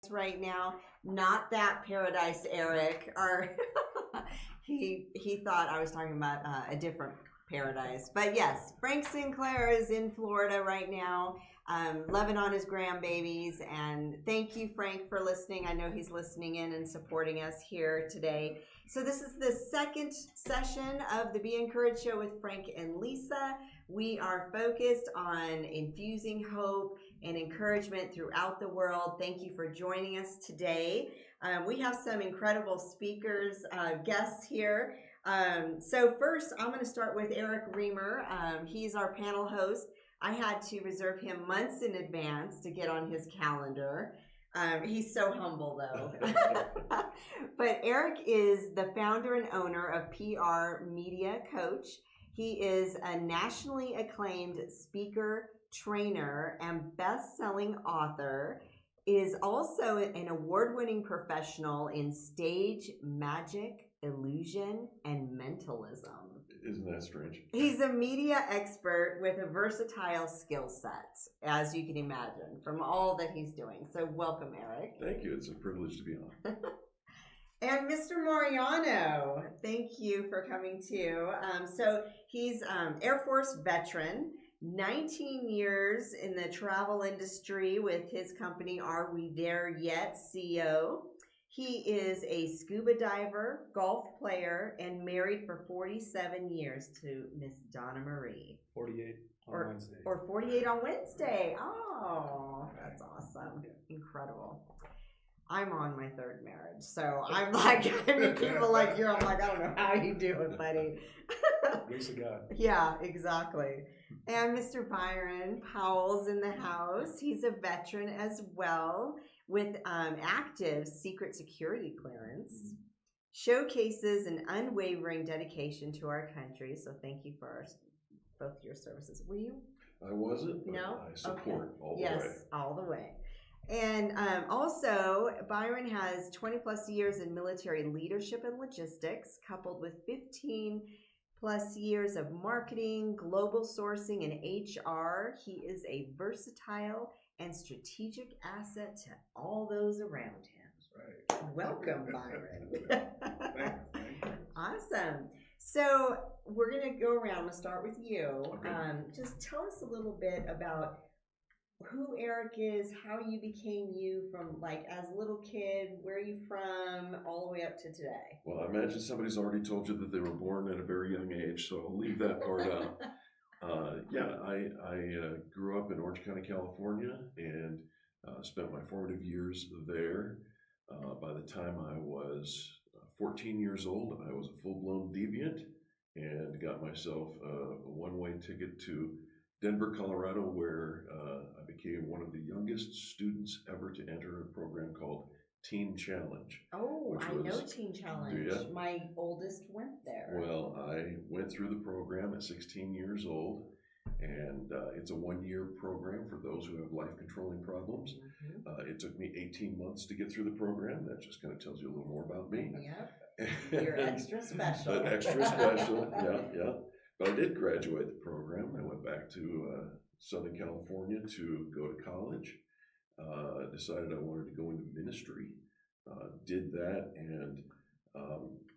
Right now, not that Paradise Eric, or he thought I was talking about a different Paradise. But yes, Frank Sinclair is in Florida right now, loving on his grandbabies. And thank you, Frank, for listening. I know he's listening in and supporting us here today. So this is the second session of the Be Encouraged Show with Frank and Lisa. We are focused on infusing hope and encouragement throughout the world. Thank you for joining us today. We have some incredible speakers, guests here. So first, I'm going to start with Eric Reamer. He's our panel host. I had to reserve him months in advance to get on his calendar. He's so humble, though. But Eric is the founder and owner of PR Media Coach. He is a nationally acclaimed speaker, trainer, and best-selling author. Is also an award-winning professional in stage magic, illusion, and mentalism. Isn't that strange? He's a media expert with a versatile skill set, as you can imagine, from all that he's doing. So welcome, Eric. Thank you. It's a privilege to be on. And Mr. Mariano, thank you for coming too. So he's Air Force veteran, 19 years in the travel industry with his company, Are We There Yet, CO. He is a scuba diver, golf player, and married for 47 years to Miss Donna Marie. 48 on Wednesday. Or 48 on Wednesday. Oh, that's awesome. Incredible. I'm on my third marriage, so I'm like, I mean, people like you, I'm like, I don't know how you do it, buddy. Grace of God. Yeah, exactly. And Mr. Byron Powell's in the house. He's a veteran as well with active secret security clearance. Showcases an unwavering dedication to our country. So thank you for both your services. Were you? I wasn't, but No? I support all the way. Yes, all the way. And also, Byron has 20 plus years in military leadership and logistics, coupled with 15 plus years of marketing, global sourcing, and HR. He is a versatile and strategic asset to all those around him. Right. Welcome, Byron. Thank you. Awesome. So we're going to go around. We'll start with you. Okay. Just tell us a little bit about who Eric is, how you became you from like as a little kid, where are you from, all the way up to today. Well, I imagine somebody's already told you that they were born at a very young age, so I'll leave that part out. I grew up in Orange County, California, and spent my formative years there. By the time I was 14 years old, I was a full-blown deviant and got myself a one-way ticket to Denver, Colorado, where I became one of the youngest students ever to enter a program called Teen Challenge. Oh, I know was- Teen Do Challenge. ya? My oldest went there. Well, I went through the program at 16 years old, and it's a one-year program for those who have life-controlling problems. Mhm. It took me 18 months to get through the program. That just kind of tells you a little more about me. Yep. You're extra special. Extra special, yeah. But I did graduate the program. I went back to Southern California to go to college. Decided I wanted to go into ministry. Did that and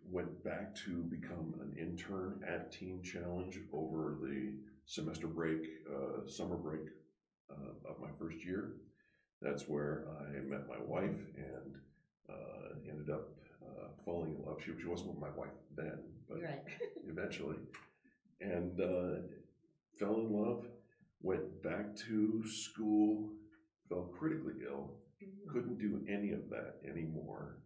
went back to become an intern at Teen Challenge over the semester break, summer break of my first year. That's where I met my wife and ended up falling in love. She wasn't my wife then, but You're right. eventually. And fell in love, went back to school, fell critically ill, couldn't do any of that anymore.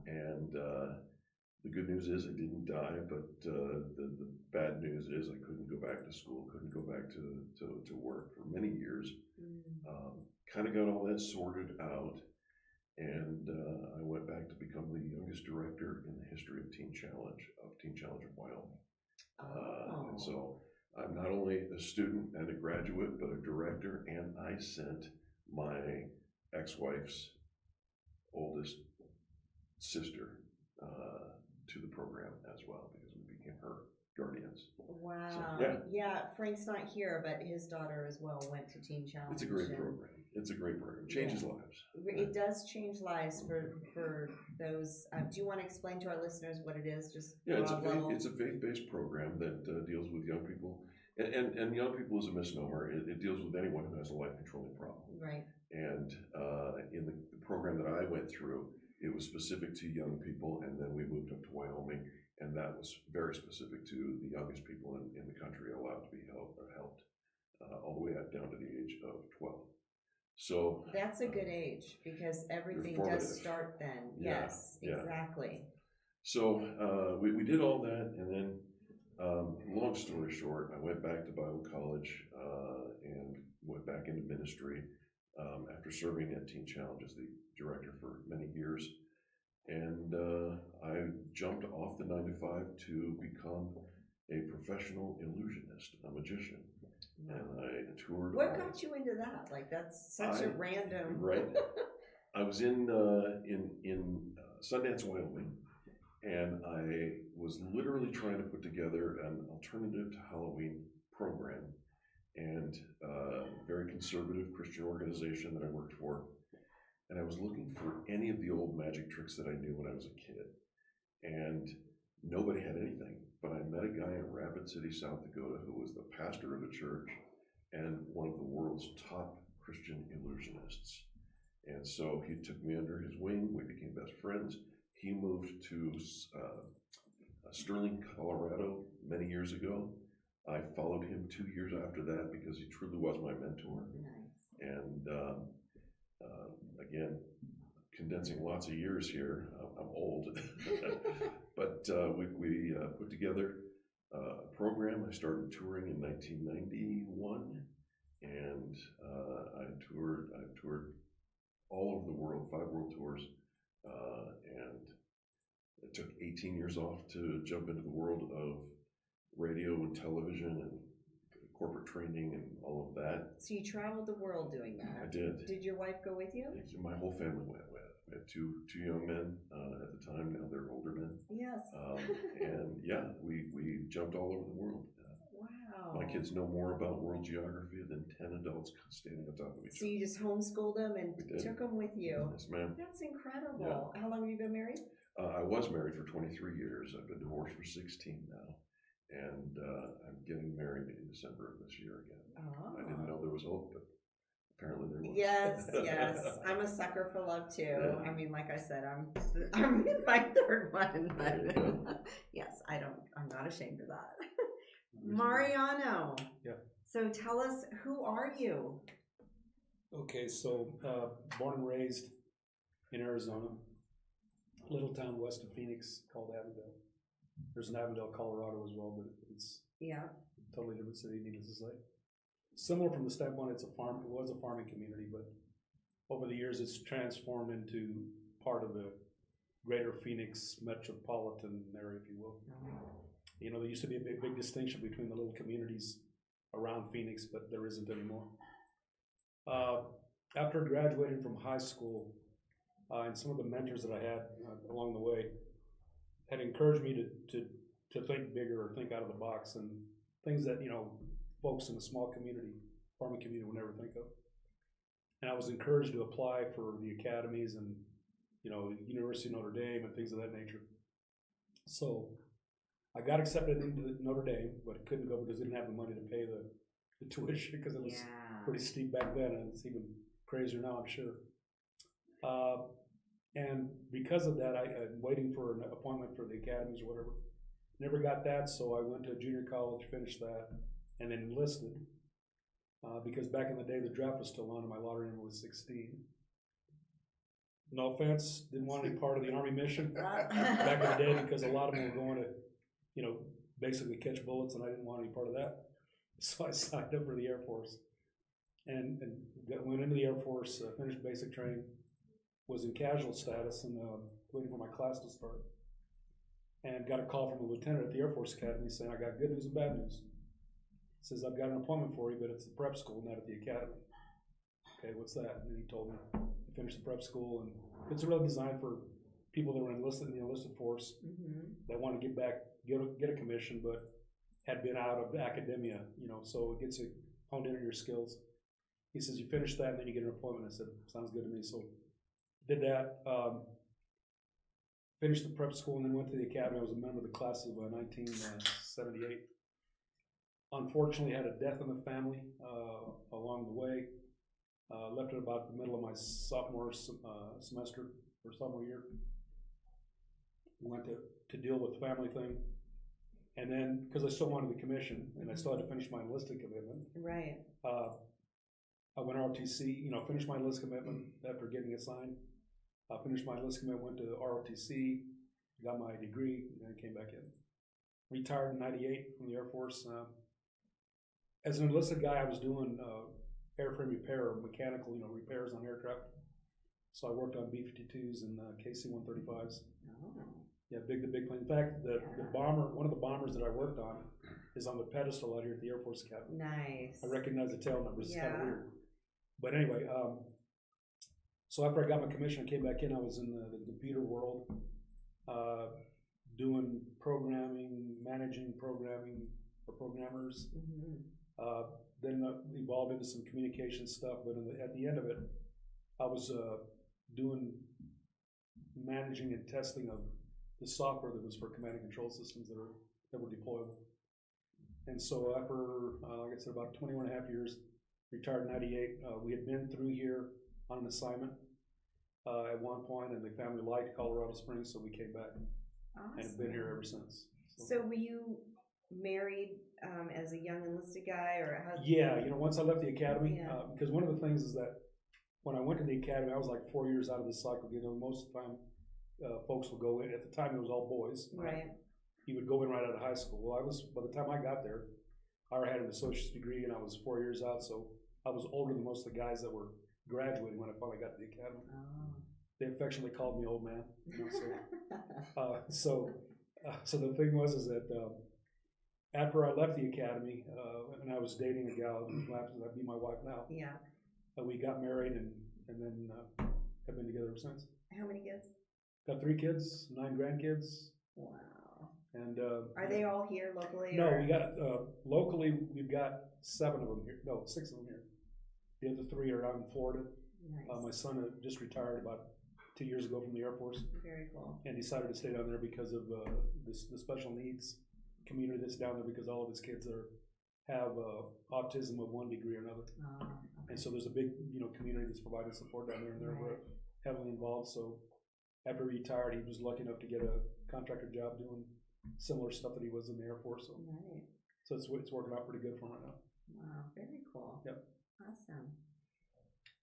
And the good news is I didn't die, but the bad news is I couldn't go back to school, couldn't go back to work for many years. Kind of got all that sorted out, and I went back to become the youngest director in the history of Teen Challenge of Wyoming. And so I'm not only a student and a graduate, but a director, and I sent my ex-wife's oldest sister to the program as well, because we became her guardians. Wow. So, yeah, Frank's not here, but his daughter as well went to Teen Challenge. It's a great and program. It's a great program. Changes lives. It does change lives for those. Do you want to explain to our listeners what it is? Just Yeah, it's broad a faith-based program that deals with young people, and young people is a misnomer. It deals with anyone who has a life-controlling problem. Right. And in the program that I went through, it was specific to young people, and then we moved up to Wyoming, and that was very specific to the youngest people in the country allowed to be helped all the way up down to the age of 12. So That's a good age because everything formative. does start then. Yeah, Yes, yeah. exactly. So we did all that, and then long story short, I went back to Bible college and went back into ministry. after serving at Teen Challenge as the director for many years. And I jumped off the 9-to-5 to become a professional illusionist, a magician. No. And I toured. What got you into that? Like, that's such a random. Right. I was in Sundance, Wyoming, and I was literally trying to put together an alternative to Halloween program, and a very conservative Christian organization that I worked for. And I was looking for any of the old magic tricks that I knew when I was a kid. And nobody had anything. But I met a guy in Rapid City, South Dakota, who was the pastor of a church and one of the world's top Christian illusionists. And so he took me under his wing. We became best friends. He moved to Sterling, Colorado many years ago. I followed him 2 years after that because he truly was my mentor. Nice. And again, condensing lots of years here, I'm old, but we put together a program. I started touring in 1991, and I've toured all over the world, 5 world tours, and it took 18 years off to jump into the world of radio and television and corporate training and all of that. So you traveled the world doing that. I did. Did your wife go with you? My whole family went with. I had two young men at the time. Now they're older men. Yes. And yeah, we jumped all over the world. Wow. My kids know more about world geography than 10 adults standing on top of each So you just homeschooled them and We did. took them with you. Yes, ma'am. That's incredible. How long have you been married? I was married for 23 years. I've been divorced for 16 now. And I'm getting married in December of this year again. Oh. I didn't know there was hope, but apparently there was. Yes. I'm a sucker for love too. Yeah. I mean, like I said, I'm in my 3rd one, but yes, I'm not ashamed of that. Mariano. Yeah. So tell us, who are you? Okay, so born and raised in Arizona, little town west of Phoenix called Avondale. There's an Avondale, Colorado as well, but it's Yeah. a totally different city, needless to say. Similar from the standpoint, it was a farming community, but over the years it's transformed into part of the greater Phoenix metropolitan area, if you will. You know, there used to be a big distinction between the little communities around Phoenix, but there isn't anymore. After graduating from high school, and some of the mentors that I had along the way had encouraged me to think bigger or think out of the box, and things that, you know, folks in a small community, farming community would never think of. And I was encouraged to apply for the academies and, you know, University of Notre Dame and things of that nature. So I got accepted into Notre Dame, but couldn't go because I didn't have the money to pay the tuition, because it was pretty steep back then, and it's even crazier now, I'm sure. And because of that, I'm waiting for an appointment for the academies or whatever. Never got that, so I went to junior college, finished that, and then enlisted. Because back in the day, the draft was still on, and my lottery number was 16. No offense, didn't want any part of the Army mission back in the day, because a lot of them were going to, you know, basically catch bullets, and I didn't want any part of that. So I signed up for the Air Force, and went into the Air Force, finished basic training, was in casual status, and waiting for my class to start. And got a call from a lieutenant at the Air Force Academy saying, I got good news and bad news. He says, I've got an appointment for you, but it's the prep school, not at the academy. Okay, what's that? And then he told me to finish the prep school, and it's really designed for people that were enlisted in the enlisted force that want to get back, get a commission, but had been out of academia, you know, so it gets you honed in on your skills. He says, you finish that, and then you get an appointment. I said, sounds good to me. So did that, finished the prep school, and then went to the academy. I was a member of the class of 1978. Unfortunately, had a death in the family along the way. Left at about the middle of my sophomore semester, or sophomore year. Went to deal with the family thing. And then, because I still wanted the commission, and I still had to finish my enlisted commitment. Right. I went ROTC, you know, finished my enlist commitment after getting it signed. I finished my enlist commitment, went to ROTC, got my degree, and then came back in. Retired in '98 from the Air Force. As an enlisted guy, I was doing airframe repair, mechanical, repairs on aircraft. So I worked on B-52s and KC-135s. Oh. Yeah, the big plane. In fact, the one of the bombers that I worked on is on the pedestal out here at the Air Force Academy. Nice. I recognize the tail numbers. It's kind of weird. But anyway, so after I got my commission, I came back in. I was in the computer world, doing programming, managing programming for programmers. Then evolved into some communication stuff. But at the end of it, I was doing managing and testing of the software that was for command and control systems that were deployable. And so after, like I said, about 21 and a half years, retired in 98, we had been through here on an assignment at one point, and the family liked Colorado Springs, so we came back. Awesome. And have been here ever since. So were you married as a young enlisted guy, or how? Yeah, once I left the academy, because one of the things is that when I went to the academy, I was like 4 years out of the cycle. Most of the time, folks would go in. At the time, it was all boys. Right. You would go in right out of high school. Well, by the time I got there, I already had an associate's degree, and I was 4 years out, so I was older than most of the guys that were graduating when I finally got to the academy. Oh. They affectionately called me old man. So the thing was that after I left the academy, and I was dating a gal who happens to be my wife now. Yeah. We got married and then have been together ever since. How many kids? Got 3 kids, 9 grandkids. Wow. And are they all here locally? No, or? we got locally. We've got 7 of them here. No, 6 of them here. The other 3 are out in Florida. Nice. My son just retired about 2 years ago from the Air Force. Very cool. And decided to stay down there because of the special needs community that's down there, because all of his kids have autism of one degree or another. Okay. And so there's a big community that's providing support down there, and they're heavily involved. So after he retired, he was lucky enough to get a contractor job doing similar stuff that he was in the Air Force. So, so it's working out pretty good for him right now. Wow, very cool. Yep. Awesome.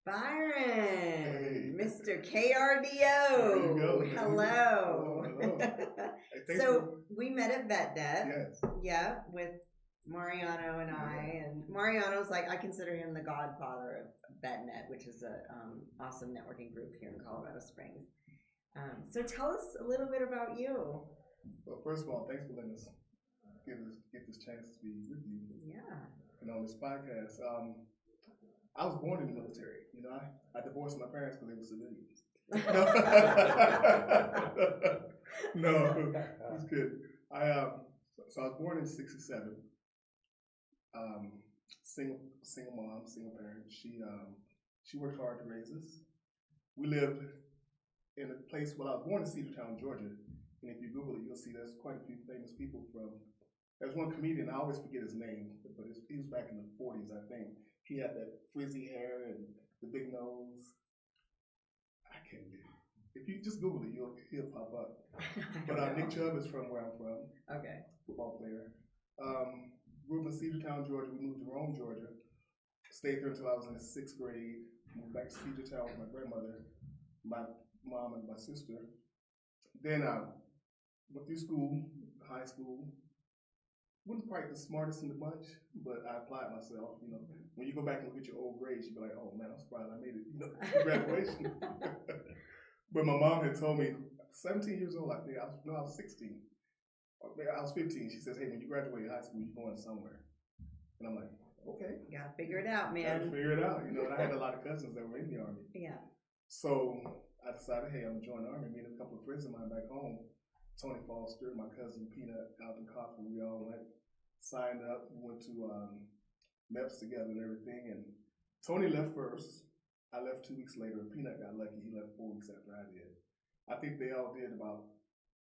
Byron, Hey. Mr. KRDO. Hello. Hey, So we met at VetNet. yes. Yeah, with Mariano and I. And Mariano's like, I consider him the godfather of VetNet, which is a awesome networking group here in Colorado Springs. So tell us a little bit about you. Well, first of all, thanks for letting us get this chance to be with you. Yeah. And on this podcast. I was born in the military. I divorced my parents because they were civilians. No, it's good. So I was born in '67. Single mom, single parent. She worked hard to raise us. We lived in a place. Well, I was born in Cedartown, Georgia, and if you Google it, you'll see there's quite a few famous people from. There's one comedian, I always forget his name, but he was back in the 40s, I think. He had that frizzy hair and the big nose. I can't do it. If you just Google it, he'll pop up. But Nick Chubb is from where I'm from. Okay. Football player. Grew up in Cedartown, Georgia. We moved to Rome, Georgia. Stayed there until I was in the 6th grade. Moved back to Cedartown with my grandmother, my mom, and my sister. Then I went through school, high school. Wasn't quite the smartest in the bunch, but I applied myself. When you go back and look at your old grades, you be like, "Oh man, I'm surprised I made it." To graduation. But my mom had told me, 17 years old, I think I was 16. I was 15. She says, "Hey, when you graduate high school, you're going somewhere." And I'm like, "Okay." You gotta figure it out, man. Gotta figure it out. And I had a lot of cousins that were in the Army. Yeah. So I decided, hey, I'm gonna join the Army. Me and a couple of friends of mine back home, Tony Foster, my cousin Peanut, Alvin Coffin, we all went. Signed up, we went to MEPS together and everything, and Tony left first. I left 2 weeks later, and Peanut got lucky. He left 4 weeks after I did. I think they all did about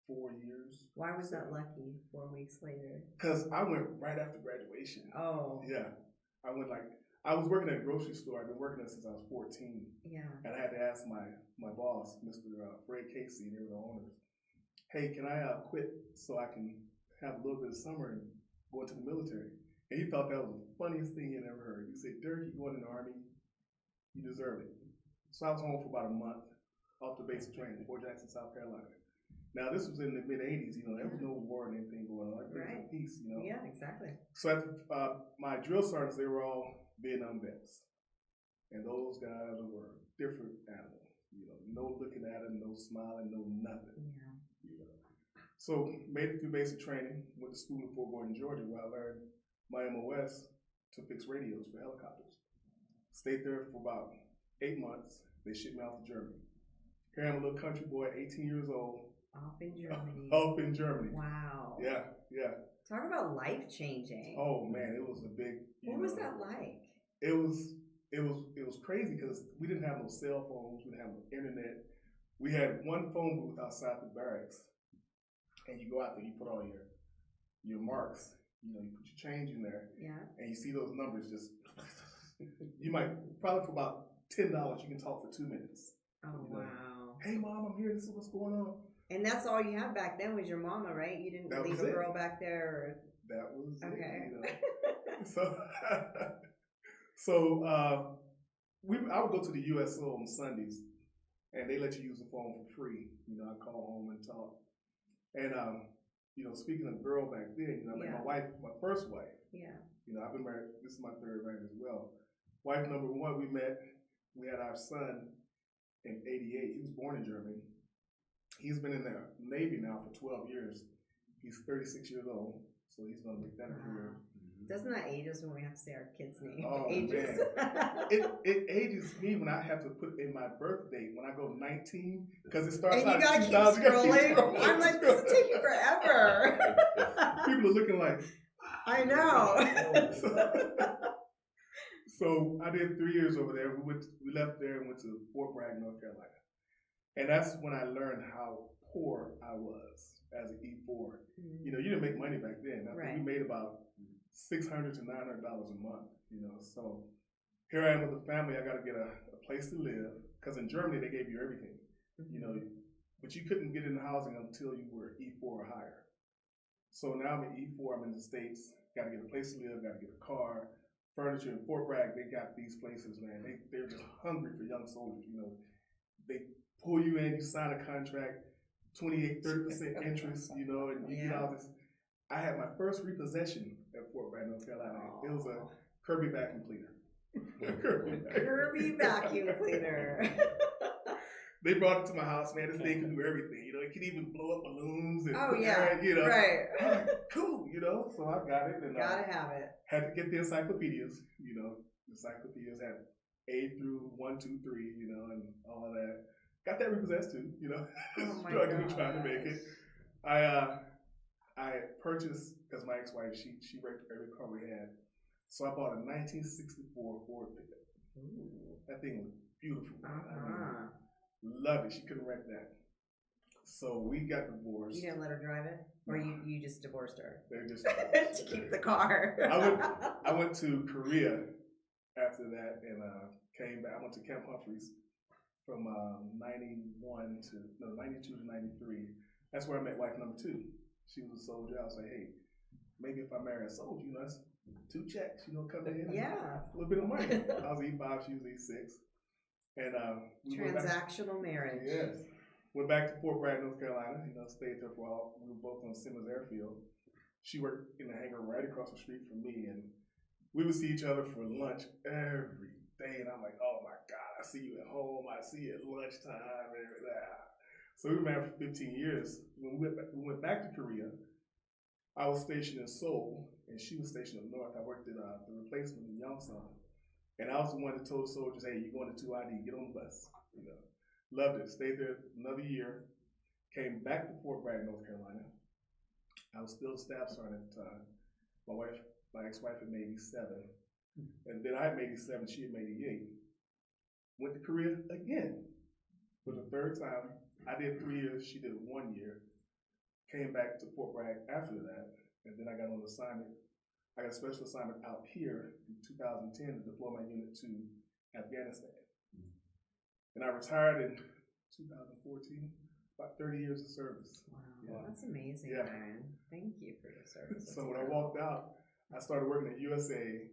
4 years. Why was that lucky 4 weeks later? Because I went right after graduation. Oh. Yeah. I was working at a grocery store. I've been working there since I was 14. Yeah. And I had to ask my boss, Mr. Fred Casey, they were the owners, hey, can I quit so I can have a little bit of summer and go into the military? And he thought that was the funniest thing he had ever heard. He said, Dirk, you're going in the Army, you deserve it. So I was home for about a month off the basic training, Fort Jackson, South Carolina. Now this was in the mid-'80s, there was no war or anything going on. Everything was peace, Yeah, exactly. So my drill sergeants, they were all Vietnam vets. And those guys were different animals. You know, no looking at them, no smiling, no nothing. Yeah. You know. So made it through basic training, went to school in Fort Gordon, Georgia, where I learned my MOS to fix radios for helicopters. Stayed there for about 8 months. They shipped me off to Germany. Here I'm a little country boy, 18 years old. Off in Germany. Off in Germany. Wow. Yeah, yeah. Talk about life changing. Oh man, it was a big. What was that like? It was crazy because we didn't have no cell phones. We didn't have no internet. We had one phone booth outside the barracks, and you go out there, you put all your marks. You know, you put your change in there, Yeah. and you see those numbers just. You might probably for about $10 you can talk for 2 minutes. Oh, You know, wow. hey mom, I'm here. This is what's going on. And that's all you had back then was your mama, right? You didn't That leave was a it. girl back there. That was Okay. it. You know. So I would go to the USO on Sundays, and they let you use the phone for free. You know, I call home and talk. And you know, speaking of girl back then, you know, I met Yeah. my wife, my first wife. Yeah. You know, I've been married. This is my third marriage as well. Wife number one, we met. We had our son in '88. He was born in Germany. He's been in the Navy now for 12 years. He's 36 years old, so he's going to make that a career. Doesn't that age us when we have to say our kid's name? Oh, Ages. It ages me when I have to put in my birth date when I go 19 because it starts And you out gotta keep 2000, you gotta keep scrolling. I'm like, this will take you forever. People are looking like. I know. So I did 3 years over there. We left there and went to Fort Bragg, North Carolina, and that's when I learned how poor I was as an E4. You know, you didn't make money back then. I think we made about $600 to $900 a month. You know, so here I am with a family. I got to get a place to live because in Germany they gave you everything. You know, but you couldn't get into housing until you were E4 or higher. So now I'm an E4. I'm in the States. Got to get a place to live. Got to get a car. Furniture in Fort Bragg, they got these places, man. They're just hungry for young soldiers. You know, they pull you in, you sign a contract, 30% interest, you know, and you get all this. I had my first repossession at Fort Bragg, North Carolina. It was a Kirby vacuum cleaner. Kirby vacuum cleaner. They brought it to my house, man. This thing can do everything. You know, it can even blow up balloons and Yeah. you know. Right. I'm like, cool, you know. So I got it and Gotta have it. had to get the encyclopedias. You know, the encyclopedias had A through 1, 2, 3, you know, and all of that. Got that repossessed too, you know. Oh my Struggling, trying to make it. I purchased because my ex-wife she wrecked every car we had, so I bought a 1964 Ford pickup. Ooh. That thing was beautiful. Man. I Uh-huh. mean, love it. She couldn't wreck that. So we got divorced. You didn't let her drive it? Or you just divorced her? They're just To keep the car. I went to Korea after that and came back. I went to Camp Humphreys from 92 to 93. That's where I met wife number 2. She was a soldier. I was like, hey, maybe if I marry a soldier, you know, that's 2 checks, you know, coming in. Yeah. A little bit of money. I was E5, she was E6. And we Transactional marriage. Yes. Went back to Fort Bragg, North Carolina. You know, stayed there for a while. We were both on Simmons Airfield. She worked in the hangar right across the street from me, and we would see each other for lunch every day. And I'm like, oh my God, I see you at home. I see you at lunchtime. And so we were married for 15 years. When we went back to Korea, I was stationed in Seoul, and she was stationed up north. I worked at the replacement in Yongsan. And I was the one that told the soldiers, hey, you're going to 2ID, get on the bus. You know, loved it. Stayed there another year. Came back to Fort Bragg, North Carolina. I was still a staff sergeant at the time. My ex-wife had made 87. And then I had made 87, she had made 88. Went to Korea again for the third time. I did 3 years, she did 1 year. Came back to Fort Bragg after that. And then I got on assignment. I got a special assignment out here in 2010 to deploy my unit to Afghanistan. And I retired in 2014, about 30 years of service. Wow, Yeah. that's amazing, Yeah. Ryan. Thank you for your service. So when I walked out, I started working at USA.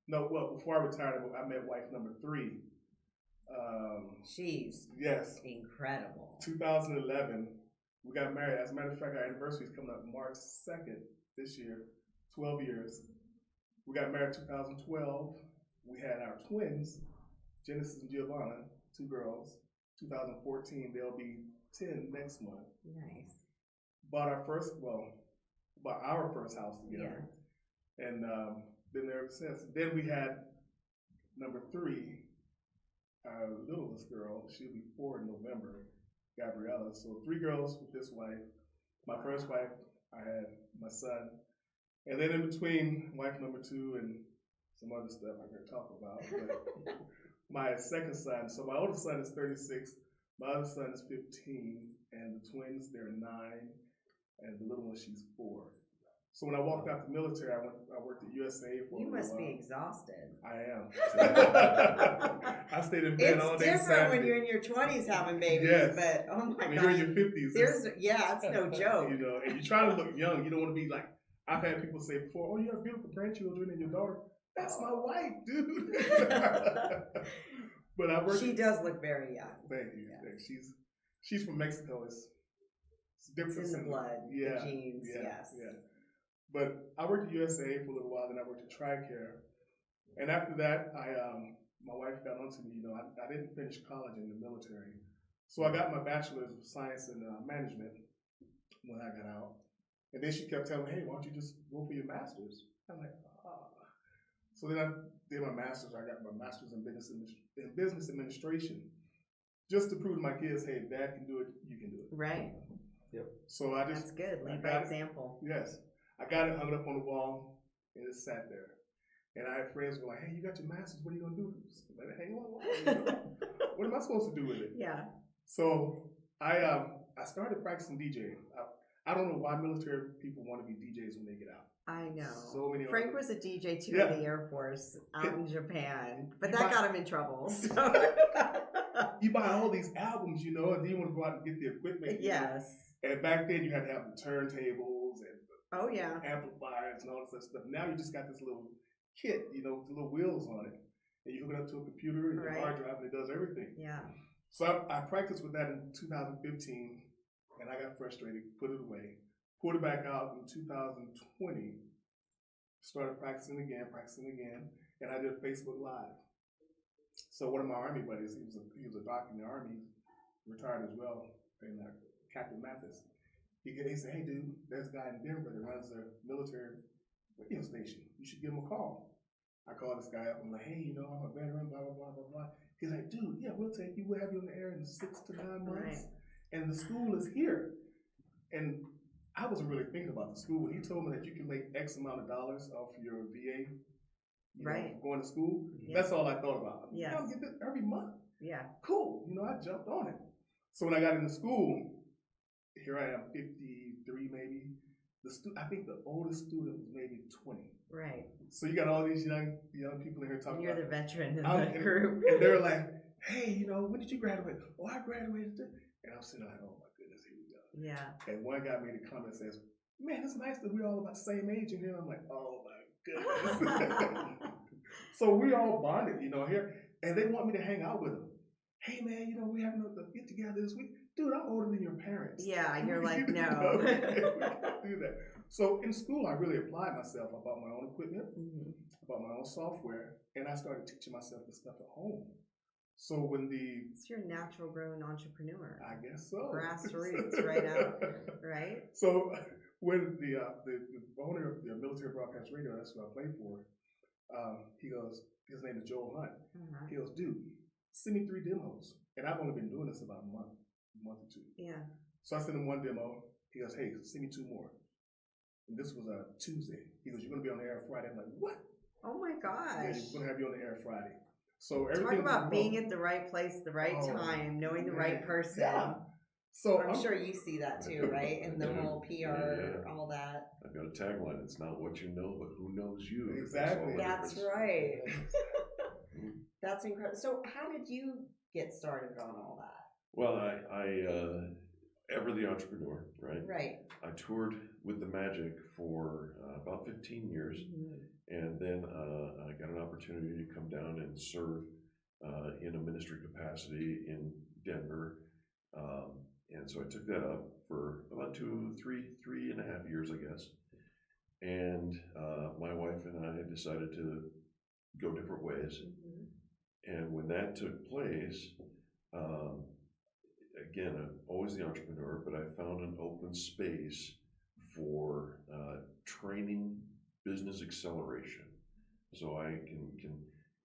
Before I retired, I met wife number 3. She's incredible. 2011, we got married. As a matter of fact, our anniversary is coming up March 2nd this year, 12 years. We got married 2012. we had our twins, Genesis and Giovanna, 2 girls, 2014, they'll be 10 next month. Nice. Bought our first house together. Yeah. And been there ever since. Then we had number 3, our littlest girl, she'll be 4 in November, Gabriella. So 3 girls with this wife. My first wife, I had my son. And then in between wife number 2 and some other stuff I can talk about. But my second son, so my oldest son is 36, my other son is 15, and the twins, they're 9, and the little one, she's 4. So when I walked out the military, I worked at USA for a You little must be while. exhausted. I am. I stayed in bed all It's day different when Saturday. you're in your 20s having babies, Yes. but oh my When you're in gosh. your 50s, There's, it's no joke. you know, and you try to look young. You don't want to be like, I've had people say before, oh, you have beautiful grandchildren and your daughter. That's my wife, dude. But I work. She does look very young. Thank you. Yeah. She's from Mexico. It's different. It's in the blood, Yeah, the genes, yeah, yes. Yeah. But I worked at USA for a little while, then I worked at TRICARE. And after that, my wife got onto me, you know, I didn't finish college in the military. So I got my bachelor's of science in management when I got out. And then she kept telling me, hey, why don't you just go for your master's? I'm like, ah. So then I did my master's. I got my master's in business administration, just to prove to my kids, hey, if dad can do it, you can do it. Right. Yep. So I just, That's good. I Lead by got it. example. Yes. I got it, hung it up on the wall, and it sat there. And I had friends who were like, hey, you got your master's, what are you going to do? Let it hang on the wall. You know? What am I supposed to do with it? Yeah. So I started practicing DJing. I don't know why military people want to be DJs when they get out. I know. So many Frank was a DJ too Yeah. in the Air Force out in Japan, but You that buy- got him in trouble. So. You buy all these albums, you know, and then you want to go out and get the equipment. you know. Yes. And back then you had to have the turntables and Oh yeah. amplifiers and all this other stuff. Now you just got this little kit, you know, with the little wheels on it. And you hook it up to a computer and Right. a hard drive and it does everything. Yeah. So I practiced with that in 2015 and I got frustrated, put it away. Pulled it back out in 2020, started practicing again, and I did Facebook Live. So one of my Army buddies, he was a doctor in the Army, retired as well, and Captain Mathis. He said, hey dude, there's a guy in Denver that runs a military radio station. You should give him a call. I called this guy up. I'm like, hey, you know, I'm a veteran, blah, blah, blah, blah, blah. He's like, dude, yeah, we'll take you. We'll have you on the air in 6 to 9 months. Right. And the school is here. And I wasn't really thinking about the school. When he told me that you can make X amount of dollars off your VA, you know, Right. going to school, Yeah. that's all I thought about. Yes. I'll get this every month. Yeah. Cool. You know, I jumped on it. So when I got into school, here I am, 53 maybe. I think the oldest student was maybe 20. Right. So you got all these young people in here talking And you're about the veteran in I'm- the group. and they're like, hey, you know, when did you graduate? Oh, I graduated. And I'm sitting like, oh my goodness, here we go. Yeah. And one guy made a comment that says, man, it's nice that we're all about the same age in here. I'm like, oh my goodness. So we all bonded, you know, here. And they want me to hang out with them. Hey man, you know, we're having a get together this week. Dude, I'm older than your parents. Yeah, you're like, You no. know, we can't do that. So in school, I really applied myself. I bought my own equipment, Mhm. I bought my own software, and I started teaching myself the stuff at home. So when It's your natural grown entrepreneur. I guess so. Grassroots right out, right? So when the owner of the military broadcast radio, that's who I played for, he goes, his name is Joel Hunt. Uh-huh. He goes, dude, send me 3 demos. And I've only been doing this about a month or 2. Yeah. So I sent him 1 demo. He goes, hey, send me 2 more. And this was a Tuesday. He goes, you're going to be on the air Friday. I'm like, what? Oh my Yeah, gosh. he's going to have you on the air Friday. So Talk everything about being at the right place, the right Oh, time, knowing the right man. person. Yeah. So I'm sure you see that too, right? And the Yeah. whole PR, Yeah. all that. I've got a tagline. It's not what you know, but who knows you. Exactly. That's difference. right. That's incredible. So how did you get started on all that? Well, I ever the entrepreneur, right? Right. I toured with the Magic for about 15 years, Mhm. and then I got an opportunity to come down and serve in a ministry capacity in Denver, and so I took that up for about 3.5 years, I guess. And my wife and I decided to go different ways. And when that took place, again, I'm always the entrepreneur, but I found an open space for training business acceleration. So I can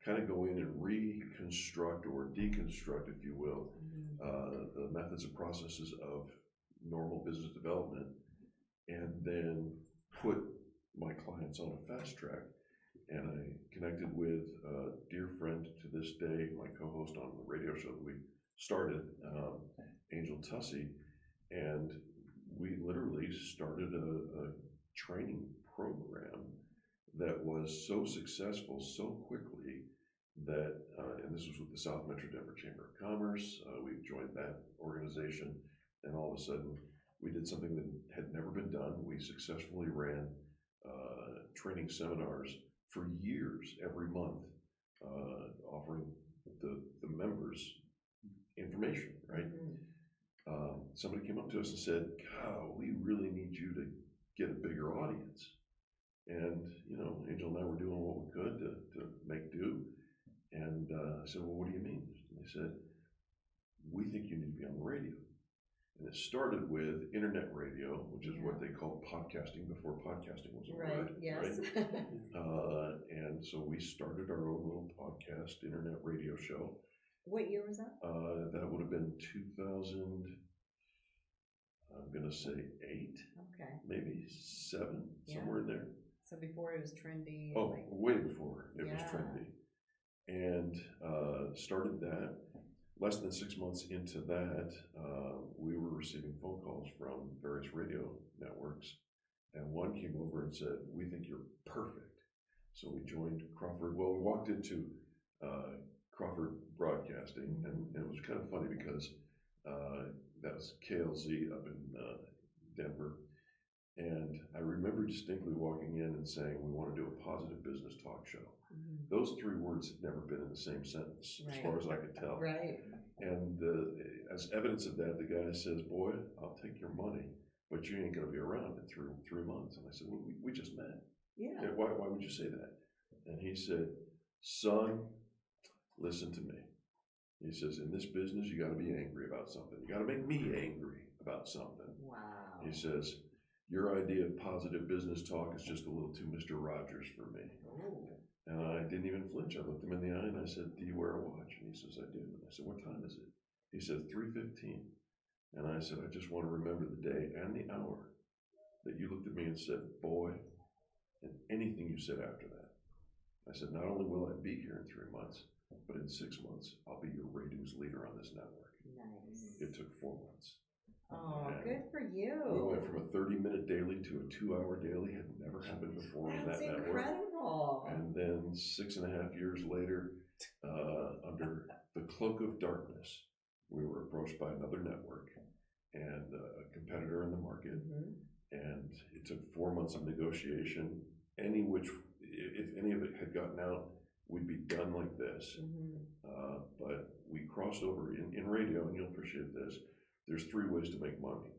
kind of go in and reconstruct or deconstruct, if you will, the methods and processes of normal business development, and then put my clients on a fast track. And I connected with a dear friend to this day, my co-host on the radio show that we started, Angel Tussey, and we literally started a training program that was so successful so quickly that, and this was with the South Metro Denver Chamber of Commerce, we joined that organization, and all of a sudden we did something that had never been done. We successfully ran training seminars for years, every month, offering the members information, right? Somebody came up to us and said, "God, we really need you to get a bigger audience." And, you know, Angel and I were doing what we could to make do. And I said, "Well, what do you mean?" And they said, "We think you need to be on the radio." And it started with internet radio, which is what they called podcasting before podcasting was a word. Yes. Right? And so we started our own little podcast internet radio show. What year was that? That would have been 2000, I'm going to say 8, Okay. maybe 7, somewhere in there. So before it was trendy. Oh, way before it was trendy. And started that. Less than 6 months into that, we were receiving phone calls from various radio networks, and one came over and said, "We think you're perfect." So we joined Crawford. Well, we walked into Crawford Broadcasting, and it was kind of funny because that was KLZ up in Denver. And I remember distinctly walking in and saying, "We want to do a positive business talk show." Those 3 words had never been in the same sentence, as far as I could tell. Right. And as evidence of that, the guy says, "Boy, I'll take your money, but you ain't going to be around in 3 months." And I said, "Well, we just met. Yeah. Why would you say that?" And he said, "Son, listen to me." He says, "In this business, you got to be angry about something. You got to make me angry about something." Wow. He says, "Your idea of positive business talk is just a little too Mr. Rogers for me." Oh. And I didn't even flinch. I looked him in the eye and I said, "Do you wear a watch?" And he says, "I do." And I said, "What time is it?" He said, 3:15. And I said, "I just want to remember the day and the hour that you looked at me and said, 'Boy,' and anything you said after that." I said, "Not only will I be here in 3 months, but in 6 months, I'll be your ratings leader on this network." Nice. It took 4 months. Oh, And good for you. we went from a 30-minute daily to a 2-hour daily. Had never happened before on That's that network. incredible. And then 6.5 years later, under the cloak of darkness, we were approached by another network and a competitor in the market. And it took 4 months of negotiation. If any of it had gotten out, we'd be done like this. But we crossed over in radio, and you'll appreciate this. There's 3 ways to make money.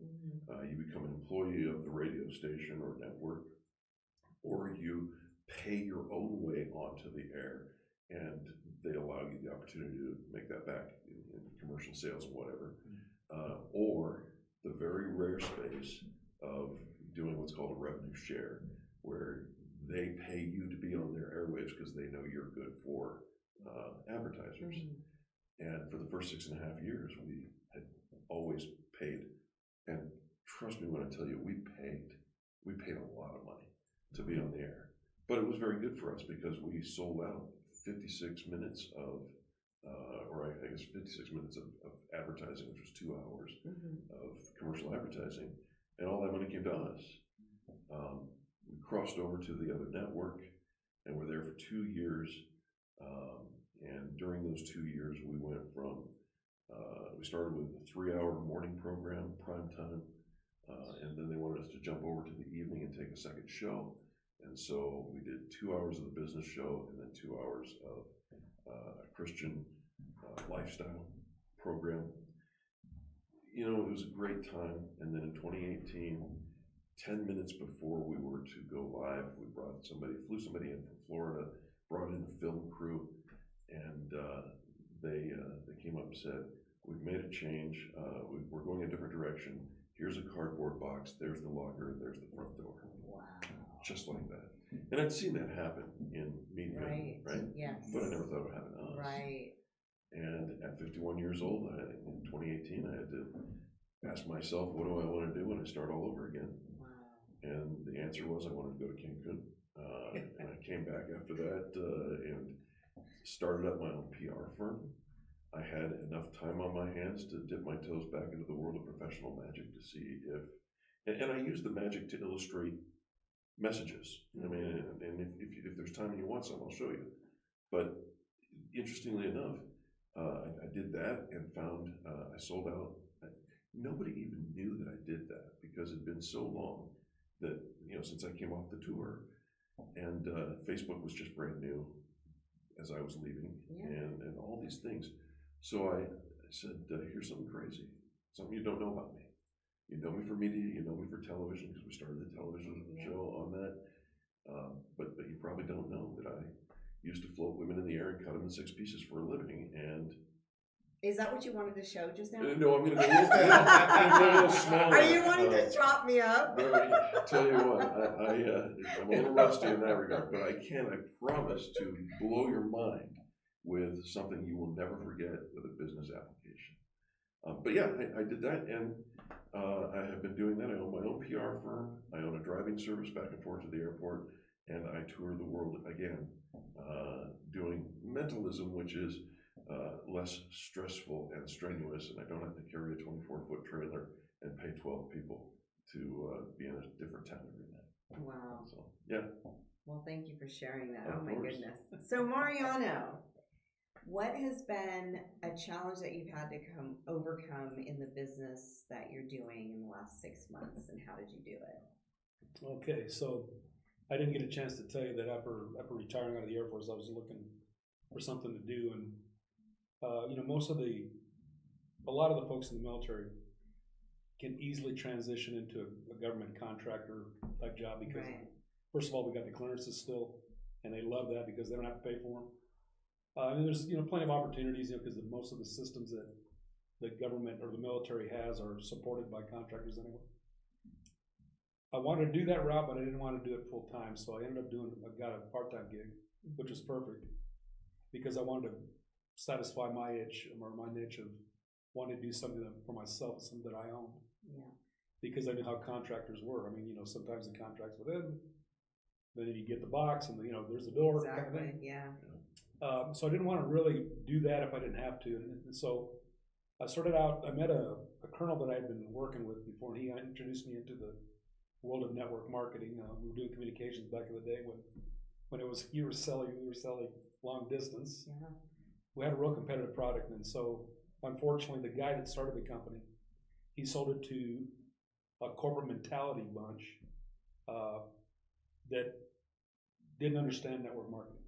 You become an employee of the radio station or network, or you pay your own way onto the air, and they allow you the opportunity to make that back in commercial sales and whatever. Or the very rare space of doing what's called a revenue share, where they pay you to be on their airwaves because they know you're good for advertisers. And for the first 6.5 years, we had always paid, and trust me when I tell you, we paid a lot of money to be on the air. But it was very good for us because we sold out 56 minutes of, or I guess 56 minutes of advertising, which was 2 hours of commercial advertising, and all that money came to us. We crossed over to the other network and were there for 2 years. And during those 2 years, we went from, we started with a 3-hour morning program, prime time, and then they wanted us to jump over to the evening and take a second show. And so we did 2 hours of the business show and then 2 hours of a Christian lifestyle program. You know, it was a great time. And then in 2018, 10 minutes before we were to go live, we flew somebody in from Florida, brought in a film said, we've made a change, we're going a different direction. Here's a cardboard box, there's the locker, there's the front door. Wow. Just like that. And I'd seen that happen in media, right? Yes. But I never thought it would happen to us. Right. And at 51 years old, in 2018, I had to ask myself, what do I want to do when I start all over again? Wow. And the answer was I wanted to go to Cancun. And I came back after that and started up my own PR firm. I had enough time on my hands to dip my toes back into the world of professional magic to see if, and I use the magic to illustrate messages. I mean, and if there's time and you want some, I'll show you. But interestingly enough, I did that and found I sold out. Nobody even knew that I did that because it'd been so long that, since I came off the tour, and Facebook was just brand new as I was leaving, and all these things. So I said, here's something crazy, something you don't know about me. You know me for media, you know me for television, because we started the television show on that. But you probably don't know that I used to float women in the air and cut them in 6 pieces for a living. And is that what you wanted to show just now? No, I'm going to go a little smaller. Are you wanting to chop me up? I tell you what, I'm a little rusty in that regard, but I promise to blow your mind with something you will never forget with a business application. But yeah, I did that, and I have been doing that. I own my own PR firm. I own a driving service back and forth to the airport, and I tour the world again, doing mentalism, which is less stressful and strenuous, and I don't have to carry a 24-foot trailer and pay 12 people to be in a different town every night. Wow. So, yeah. Well, thank you for sharing that. Of Oh my course. goodness. So Mariano, what has been a challenge that you've had to overcome in the business that you're doing in the last 6 months, and how did you do it? Okay, so I didn't get a chance to tell you that after retiring out of the Air Force, I was looking for something to do, and a lot of the folks in the military can easily transition into a government contractor type job because, first of all, we got the clearances still, and they love that because they don't have to pay for them. And there's plenty of opportunities because most of the systems that the government or the military has are supported by contractors anyway. I wanted to do that route, but I didn't want to do it full time, so I ended up got a part-time gig, which was perfect because I wanted to satisfy my itch or my niche of wanting to do something for myself, something that I owned. Yeah. Because I knew how contractors were. I mean, sometimes the contract's with them, then you get the box, and there's the door. Exactly. Kind of thing. Yeah. So I didn't want to really do that if I didn't have to, and so I started out. I met a colonel that I had been working with before, and he introduced me into the world of network marketing. We were doing communications back in the day when it was we were selling long distance. Yeah. We had a real competitive product, and so unfortunately, the guy that started the company, he sold it to a corporate mentality bunch that didn't understand network marketing,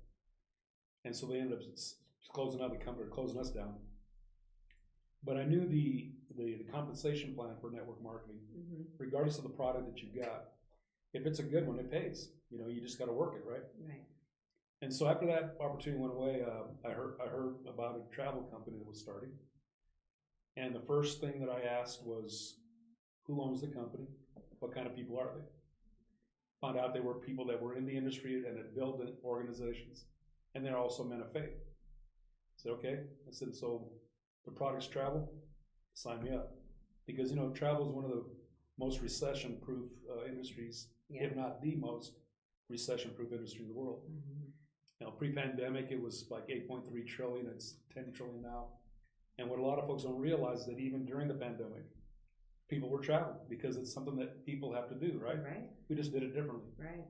and so they ended up closing out the company or closing us down. But I knew the compensation plan for network marketing, regardless of the product that you got, if it's a good one, it pays. You just got to work it, right? Right. And so after that opportunity went away, I heard about a travel company that was starting. And the first thing that I asked was, who owns the company? What kind of people are they? Found out they were people that were in the industry and had built organizations. And they're also men of faith. I said, okay. I said, so the product's travel? Sign me up. Because, travel is one of the most recession-proof industries, if not the most recession-proof industry in the world. Pre-pandemic, it was like 8.3 trillion. It's 10 trillion now. And what a lot of folks don't realize is that even during the pandemic, people were traveling because it's something that people have to do, right? Right. We just did it differently. Right.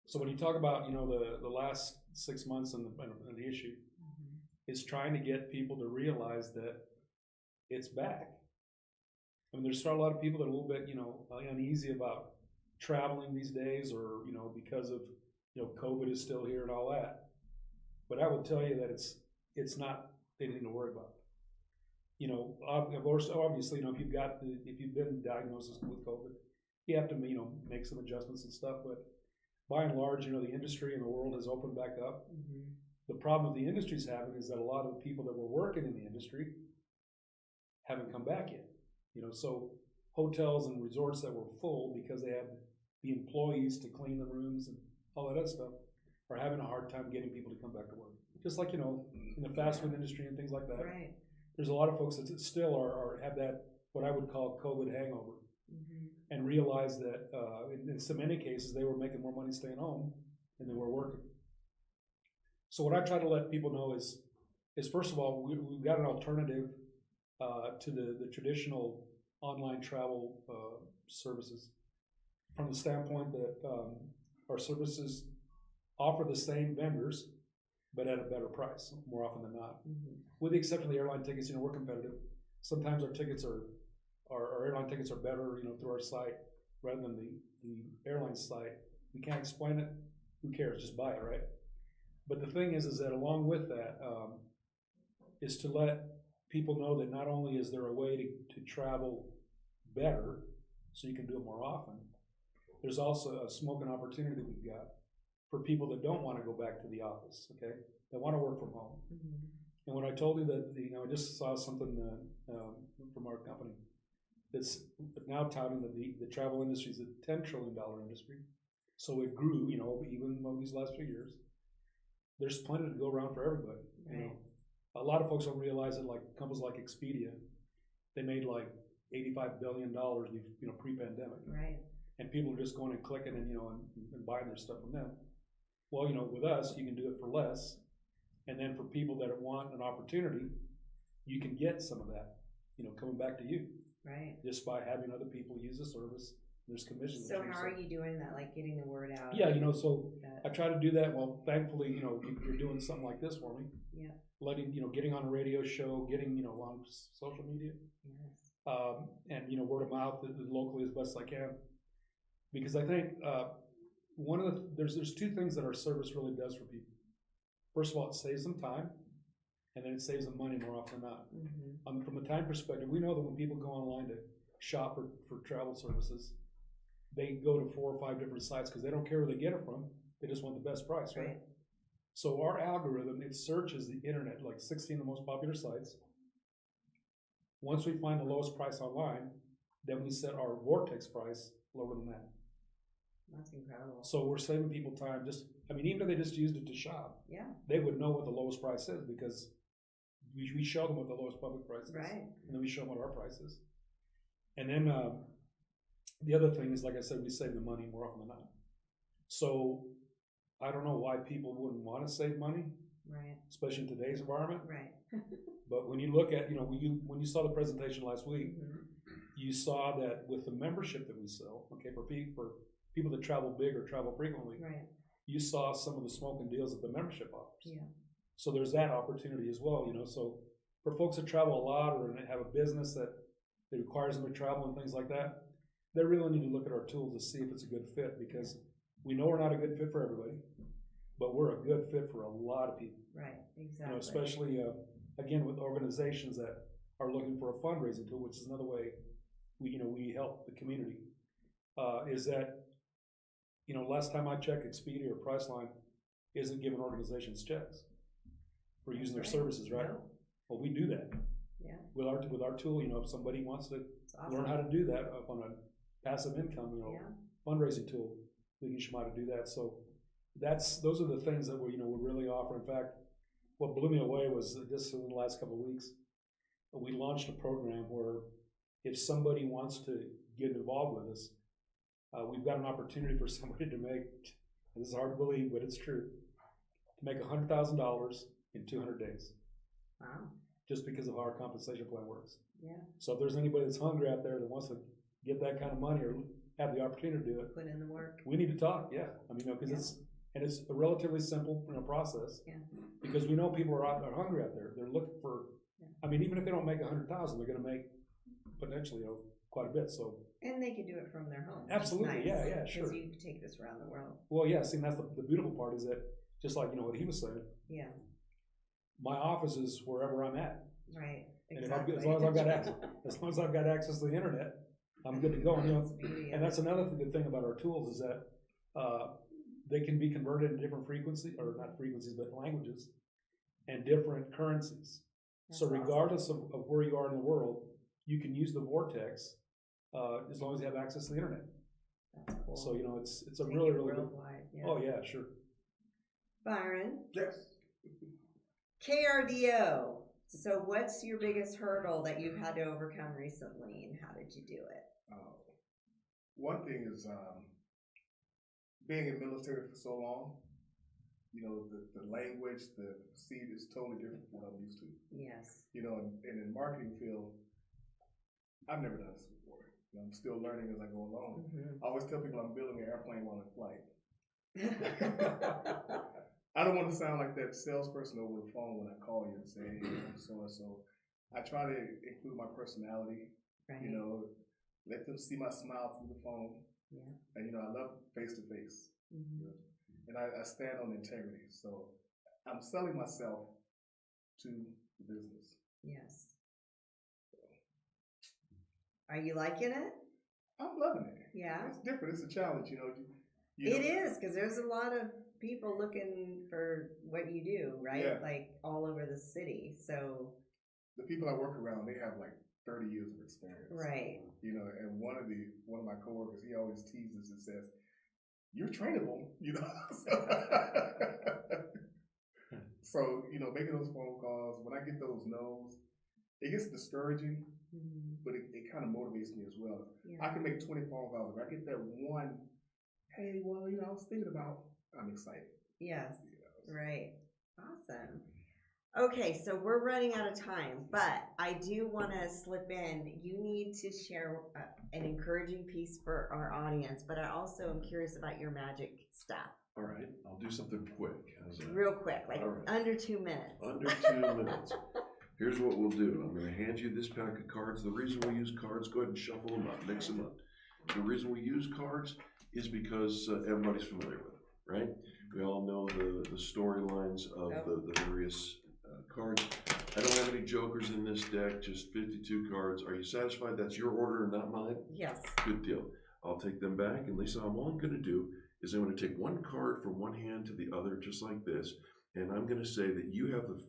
So when you talk about, the last 6 months and the issue, is trying to get people to realize that it's back. I mean, there's still a lot of people that are a little bit, uneasy about traveling these days, or because of COVID is still here and all that. But I will tell you that it's not anything to worry about. Obviously, if you've been diagnosed with COVID, you have to make some adjustments and stuff. But by and large, the industry and the world has opened back up, The problem that the industry's having is that a lot of the people that were working in the industry haven't come back yet. So hotels and resorts that were full because they had the employees to clean the rooms and all that other stuff are having a hard time getting people to come back to work. Just like, in the fast food industry and things like that. Right. There's a lot of folks that still have that, what I would call COVID hangover, and realize that in so many cases they were making more money staying home than they were working. So what I try to let people know is first of all, we've got an alternative to the traditional online travel services, from the standpoint that our services offer the same vendors, but at a better price more often than not. With the exception of the airline tickets, we're competitive. Sometimes our airline tickets are better, through our site rather than the airline site. We can't explain it. Who cares? Just buy it, right? But the thing is that along with that, is to let people know that not only is there a way to travel better, so you can do it more often, there's also a smoking opportunity that we've got for people that don't want to go back to the office, okay? That want to work from home. And when I told you that, I just saw something from our company that's now touting that the travel industry is a $10 trillion industry. So it grew, even over these last few years. There's plenty to go around for everybody. Right. A lot of folks don't realize that, like companies like Expedia, they made like $85 billion, pre-pandemic. Right. And people are just going and clicking and, and buying their stuff from them. Well, with us, you can do it for less. And then for people that want an opportunity, you can get some of that, coming back to you. Right. Just by having other people use the service. There's commissions. So how are you doing that? Like getting the word out? Yeah, so I try to do that. Well, thankfully, you're doing something like this for me. Yeah. Letting, getting on a radio show, getting, on social media. Yes. And, word of mouth locally as best I can. Because I think there's two things that our service really does for people. First of all, it saves them time, and then it saves them money more often than not. From a time perspective, we know that when people go online to shop for travel services, they go to 4 or 5 different sites because they don't care where they get it from. They just want the best price, right? So our algorithm, it searches the internet, like 16 of the most popular sites. Once we find the lowest price online, then we set our vortex price lower than that. That's incredible. So we're saving people time. Even if they just used it to shop, they would know what the lowest price is because we show them what the lowest public price is. Right. And then we show them what our price is. And then the other thing is, like I said, we save the money more often than not. So I don't know why people wouldn't want to save money, right? Especially in today's environment. Right. But when you look at, when you saw the presentation last week, you saw that with the membership that we sell, okay, for people that travel big or travel frequently, right? You saw some of the smoking deals that the membership offers. Yeah. So there's that opportunity as well, So for folks that travel a lot or have a business that requires them to travel and things like that, they really need to look at our tools to see if it's a good fit, because we know we're not a good fit for everybody, but we're a good fit for a lot of people. Right, exactly. Especially, again, with organizations that are looking for a fundraising tool, which is another way we help the community, is that, last time I checked, Expedia or Priceline isn't giving organizations checks for using their services, right? No. Well, we do that. Yeah. With our tool, if somebody wants to learn how to do that up on a passive income, fundraising tool, we can show them how to do that. So those are the things that we really offer. In fact, what blew me away was just in the last couple of weeks, we launched a program where if somebody wants to get involved with us, we've got an opportunity for somebody to make, and this is hard to believe, but it's true, to make $100,000 in 200 days. Wow. Just because of how our compensation plan works. Yeah. So if there's anybody that's hungry out there that wants to get that kind of money or have the opportunity to do it, put in the work. we need to talk. Yeah. Because it's a relatively simple process. Yeah. Because we know people are hungry out there. They're looking for. Even if they don't make 100,000, they're going to make potentially quite a bit. So. And they could do it from their home. Absolutely. Nice. Yeah. Sure. Because you could take this around the world. Well, yeah. See, that's the beautiful part is that just like what he was saying. Yeah. My office is wherever I'm at. Right. Exactly. And as long as I've got access to the internet, I'm good to go. And that's another good thing about our tools is that they can be converted in different frequencies, or not frequencies, but languages, and different currencies. So regardless of where you are in the world, you can use the vortex as long as you have access to the internet. That's cool. So, you know, it's a really good. Worldwide, yeah. Oh yeah, sure. Byron, Yes. KRDO. So what's your biggest hurdle that you've had to overcome recently, and how did you do it? One thing is being in military for so long, you know, the language, the seed is totally different from what I'm used to. Yes. You know, and in the marketing field, I've never done this before. You know, I'm still learning as I go along. I always tell people I'm building an airplane while in flight. I don't want to sound like that salesperson over the phone when I call you and say, hey, I'm so and so. I try to include my personality, you know, let them see my smile through the phone. Yeah. And, you know, I love face to face. And I stand on integrity. So I'm selling myself to the business. Yes. Are you liking it? I'm loving it. Yeah. It's different. It's a challenge, you know. It is, because there's a lot of people looking for what you do, right? Yeah. Like all over the city. So the people I work around, they have like 30 years of experience. Right. You know, and one of my coworkers, he always teases and says, "You're trainable," you know. So, you know, making those phone calls, when I get those no's, it gets discouraging, but it kind of motivates me as well. Yeah. I can make 20 phone calls. If I get that one, hey, well, you know, I was thinking about, I'm excited. Yes. You know, so. Right. Awesome. Okay, so we're running out of time, but I do want to slip in. You need to share an encouraging piece for our audience, but I also am curious about your magic stuff. All right, I'll do something quick. Real quick, like under 2 minutes. Under 2 minutes. Here's what we'll do. I'm going to hand you this pack of cards. The reason we use cards, go ahead and shuffle them up, mix them up. The reason we use cards is because everybody's familiar with it, right? We all know the storylines of the various cards. I don't have any jokers in this deck, just 52 cards. Are you satisfied? That's your order and not mine? Yes. Good deal. I'll take them back, and Lisa, all I'm going to do is I'm going to take one card from one hand to the other, just like this, and I'm going to say that you have the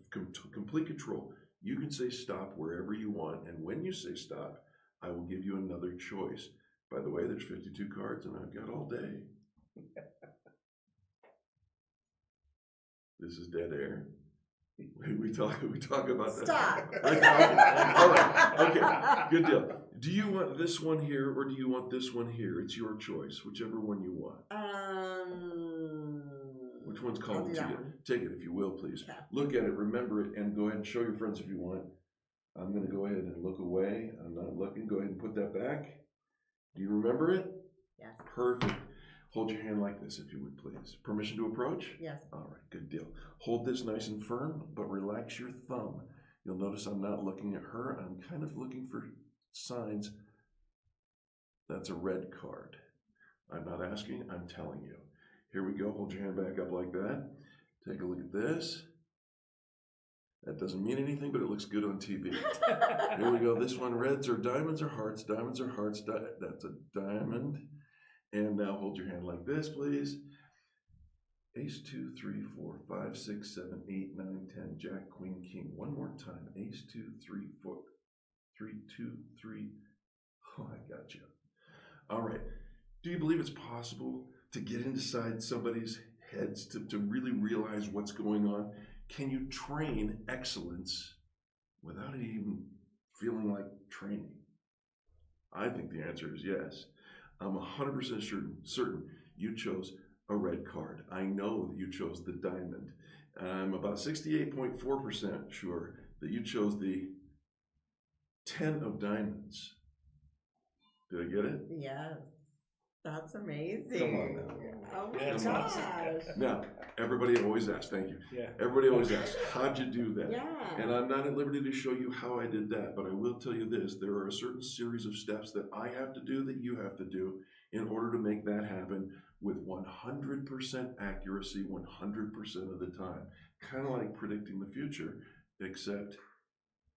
complete control. You can say stop wherever you want, and when you say stop, I will give you another choice. By the way, there's 52 cards, and I've got all day. This is dead air. We talk about that. Stop. All right. Okay. Good deal. Do you want this one here or do you want this one here? It's your choice, whichever one you want. Which one's called to you? Take it if you will, please. Okay. Look at it, remember it, and go ahead and show your friends if you want. I'm going to go ahead and look away. I'm not looking. Go ahead and put that back. Do you remember it? Yes. Perfect. Hold your hand like this, if you would, please. Permission to approach? Yes. All right, good deal. Hold this nice and firm, but relax your thumb. You'll notice I'm not looking at her. I'm kind of looking for signs. That's a red card. I'm not asking, I'm telling you. Here we go. Hold your hand back up like that. Take a look at this. That doesn't mean anything, but it looks good on TV. Here we go. This one, reds or diamonds or hearts. Diamonds or hearts. That's a diamond. And now hold your hand like this, please. Ace, 2, 3, 4, 5, 6, 7, 8, 9, 10. Jack, Queen, King. One more time. Ace, 2, 3, 4, 3, 2, 3. Oh, I got you. All right. Do you believe it's possible to get inside somebody's heads to really realize what's going on? Can you train excellence without it even feeling like training? I think the answer is yes. I'm 100% certain you chose a red card. I know that you chose the diamond. I'm about 68.4% sure that you chose the 10 of diamonds. Did I get it? Yes. That's amazing. Come on now. Oh my gosh. Now, everybody always asks, thank you. Yeah. Everybody always asks, how'd you do that? Yeah. And I'm not at liberty to show you how I did that, but I will tell you this, there are a certain series of steps that I have to do that you have to do in order to make that happen with 100% accuracy 100% of the time. Kind of like predicting the future, except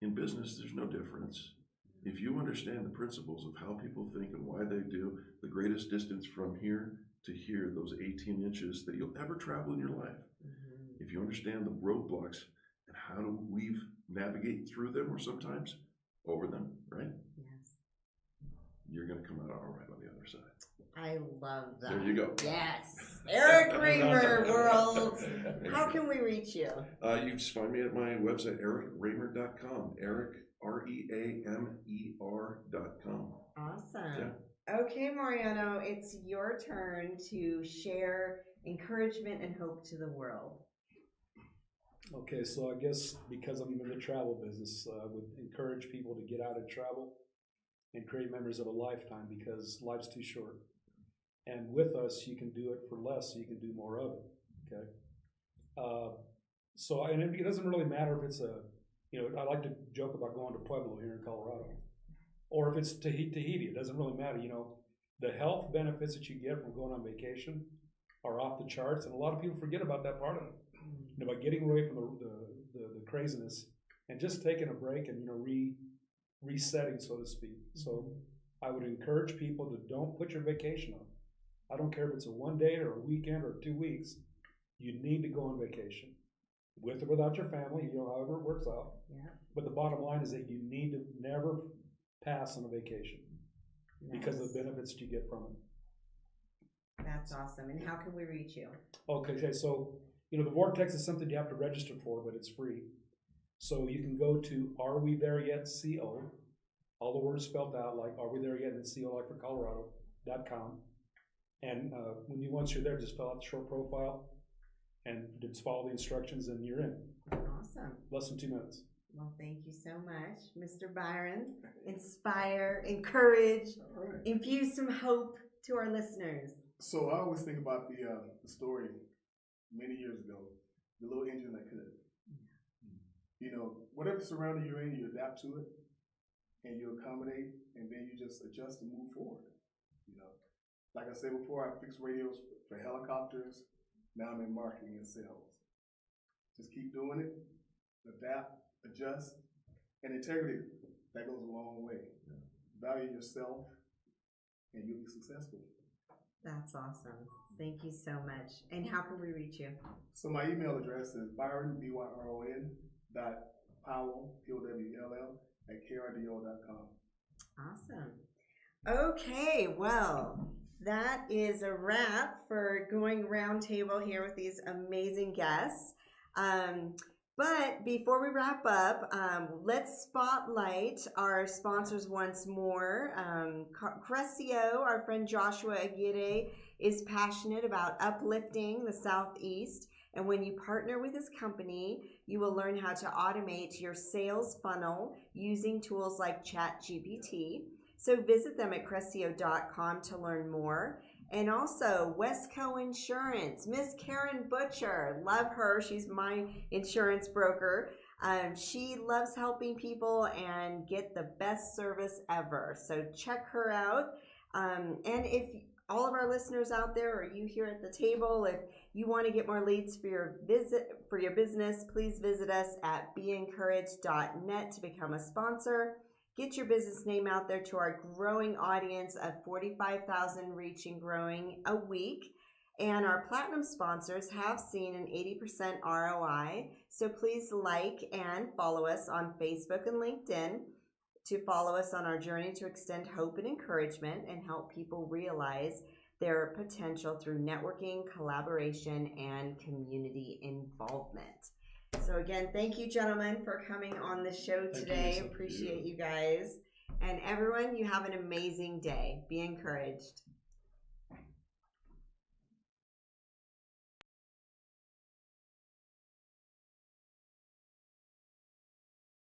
in business, there's no difference. If you understand the principles of how people think and why they do, the greatest distance from here to hear those 18 inches that you'll ever travel in your life. If you understand the roadblocks and how to navigate through them, or sometimes over them, right? Yes. You're going to come out all right on the other side. I love that. There you go. Yes. Eric Reamer World. How can we reach you? You just find me at my website, ericreamer.com. Eric, REAMER.com. Awesome. Yeah. Okay, Mariano, it's your turn to share encouragement and hope to the world. Okay, so I guess because I'm in the travel business, I would encourage people to get out and travel and create memories of a lifetime, because life's too short. And with us, you can do it for less, so you can do more of it, okay? And it doesn't really matter if it's I like to joke about going to Pueblo here in Colorado, or if it's Tahiti, it doesn't really matter. The health benefits that you get from going on vacation are off the charts, and a lot of people forget about that part of it. By getting away from the craziness and just taking a break and resetting, so to speak. So I would encourage people to don't put your vacation on. I don't care if it's a 1 day or a weekend or 2 weeks. You need to go on vacation, with or without your family, however it works out. Yeah. But the bottom line is that you need to never pass on a vacation because of the benefits that you get from it. That's awesome. And how can we reach you? Okay, so the Vortex is something you have to register for, but it's free. So you can go to Are We There Yet CO, all the words spelled out, like Are We There Yet, and CO, like for Colorado.com. And once you're there, just fill out the short profile and just follow the instructions, and you're in. Awesome. Less than 2 minutes. Well, thank you so much, Mr. Byron. Inspire, encourage, infuse some hope to our listeners. So I always think about the story many years ago, the little engine that could. Whatever surrounding you're in, you adapt to it, and you accommodate, and then you just adjust and move forward. Like I said before, I fixed radios for helicopters. Now I'm in marketing and sales. Just keep doing it, adapt, adjust, and integrity. That goes a long way. Value yourself, and you'll be successful. That's awesome. Thank you so much. And how can we reach you? So my email address is Byron, BYRON, Powell, POWLL, @krdo.com. Awesome. Okay, well, that is a wrap for going roundtable here with these amazing guests. But before we wrap up, let's spotlight our sponsors once more. Crescio, our friend Joshua Aguirre, is passionate about uplifting the Southeast. And when you partner with his company, you will learn how to automate your sales funnel using tools like ChatGPT. So visit them at Crescio.com to learn more. And also Westco Insurance, Miss Karen Butcher, love her. She's my insurance broker. She loves helping people and get the best service ever. So check her out. And if all of our listeners out there, or you here at the table, if you want to get more leads for your business, please visit us at beencouraged.net to become a sponsor. Get your business name out there to our growing audience of 45,000 reach and growing a week. And our platinum sponsors have seen an 80% ROI. So please like and follow us on Facebook and LinkedIn to follow us on our journey to extend hope and encouragement and help people realize their potential through networking, collaboration, and community involvement. So again, thank you, gentlemen, for coming on the show today. Appreciate you guys. And everyone, you have an amazing day. Be encouraged.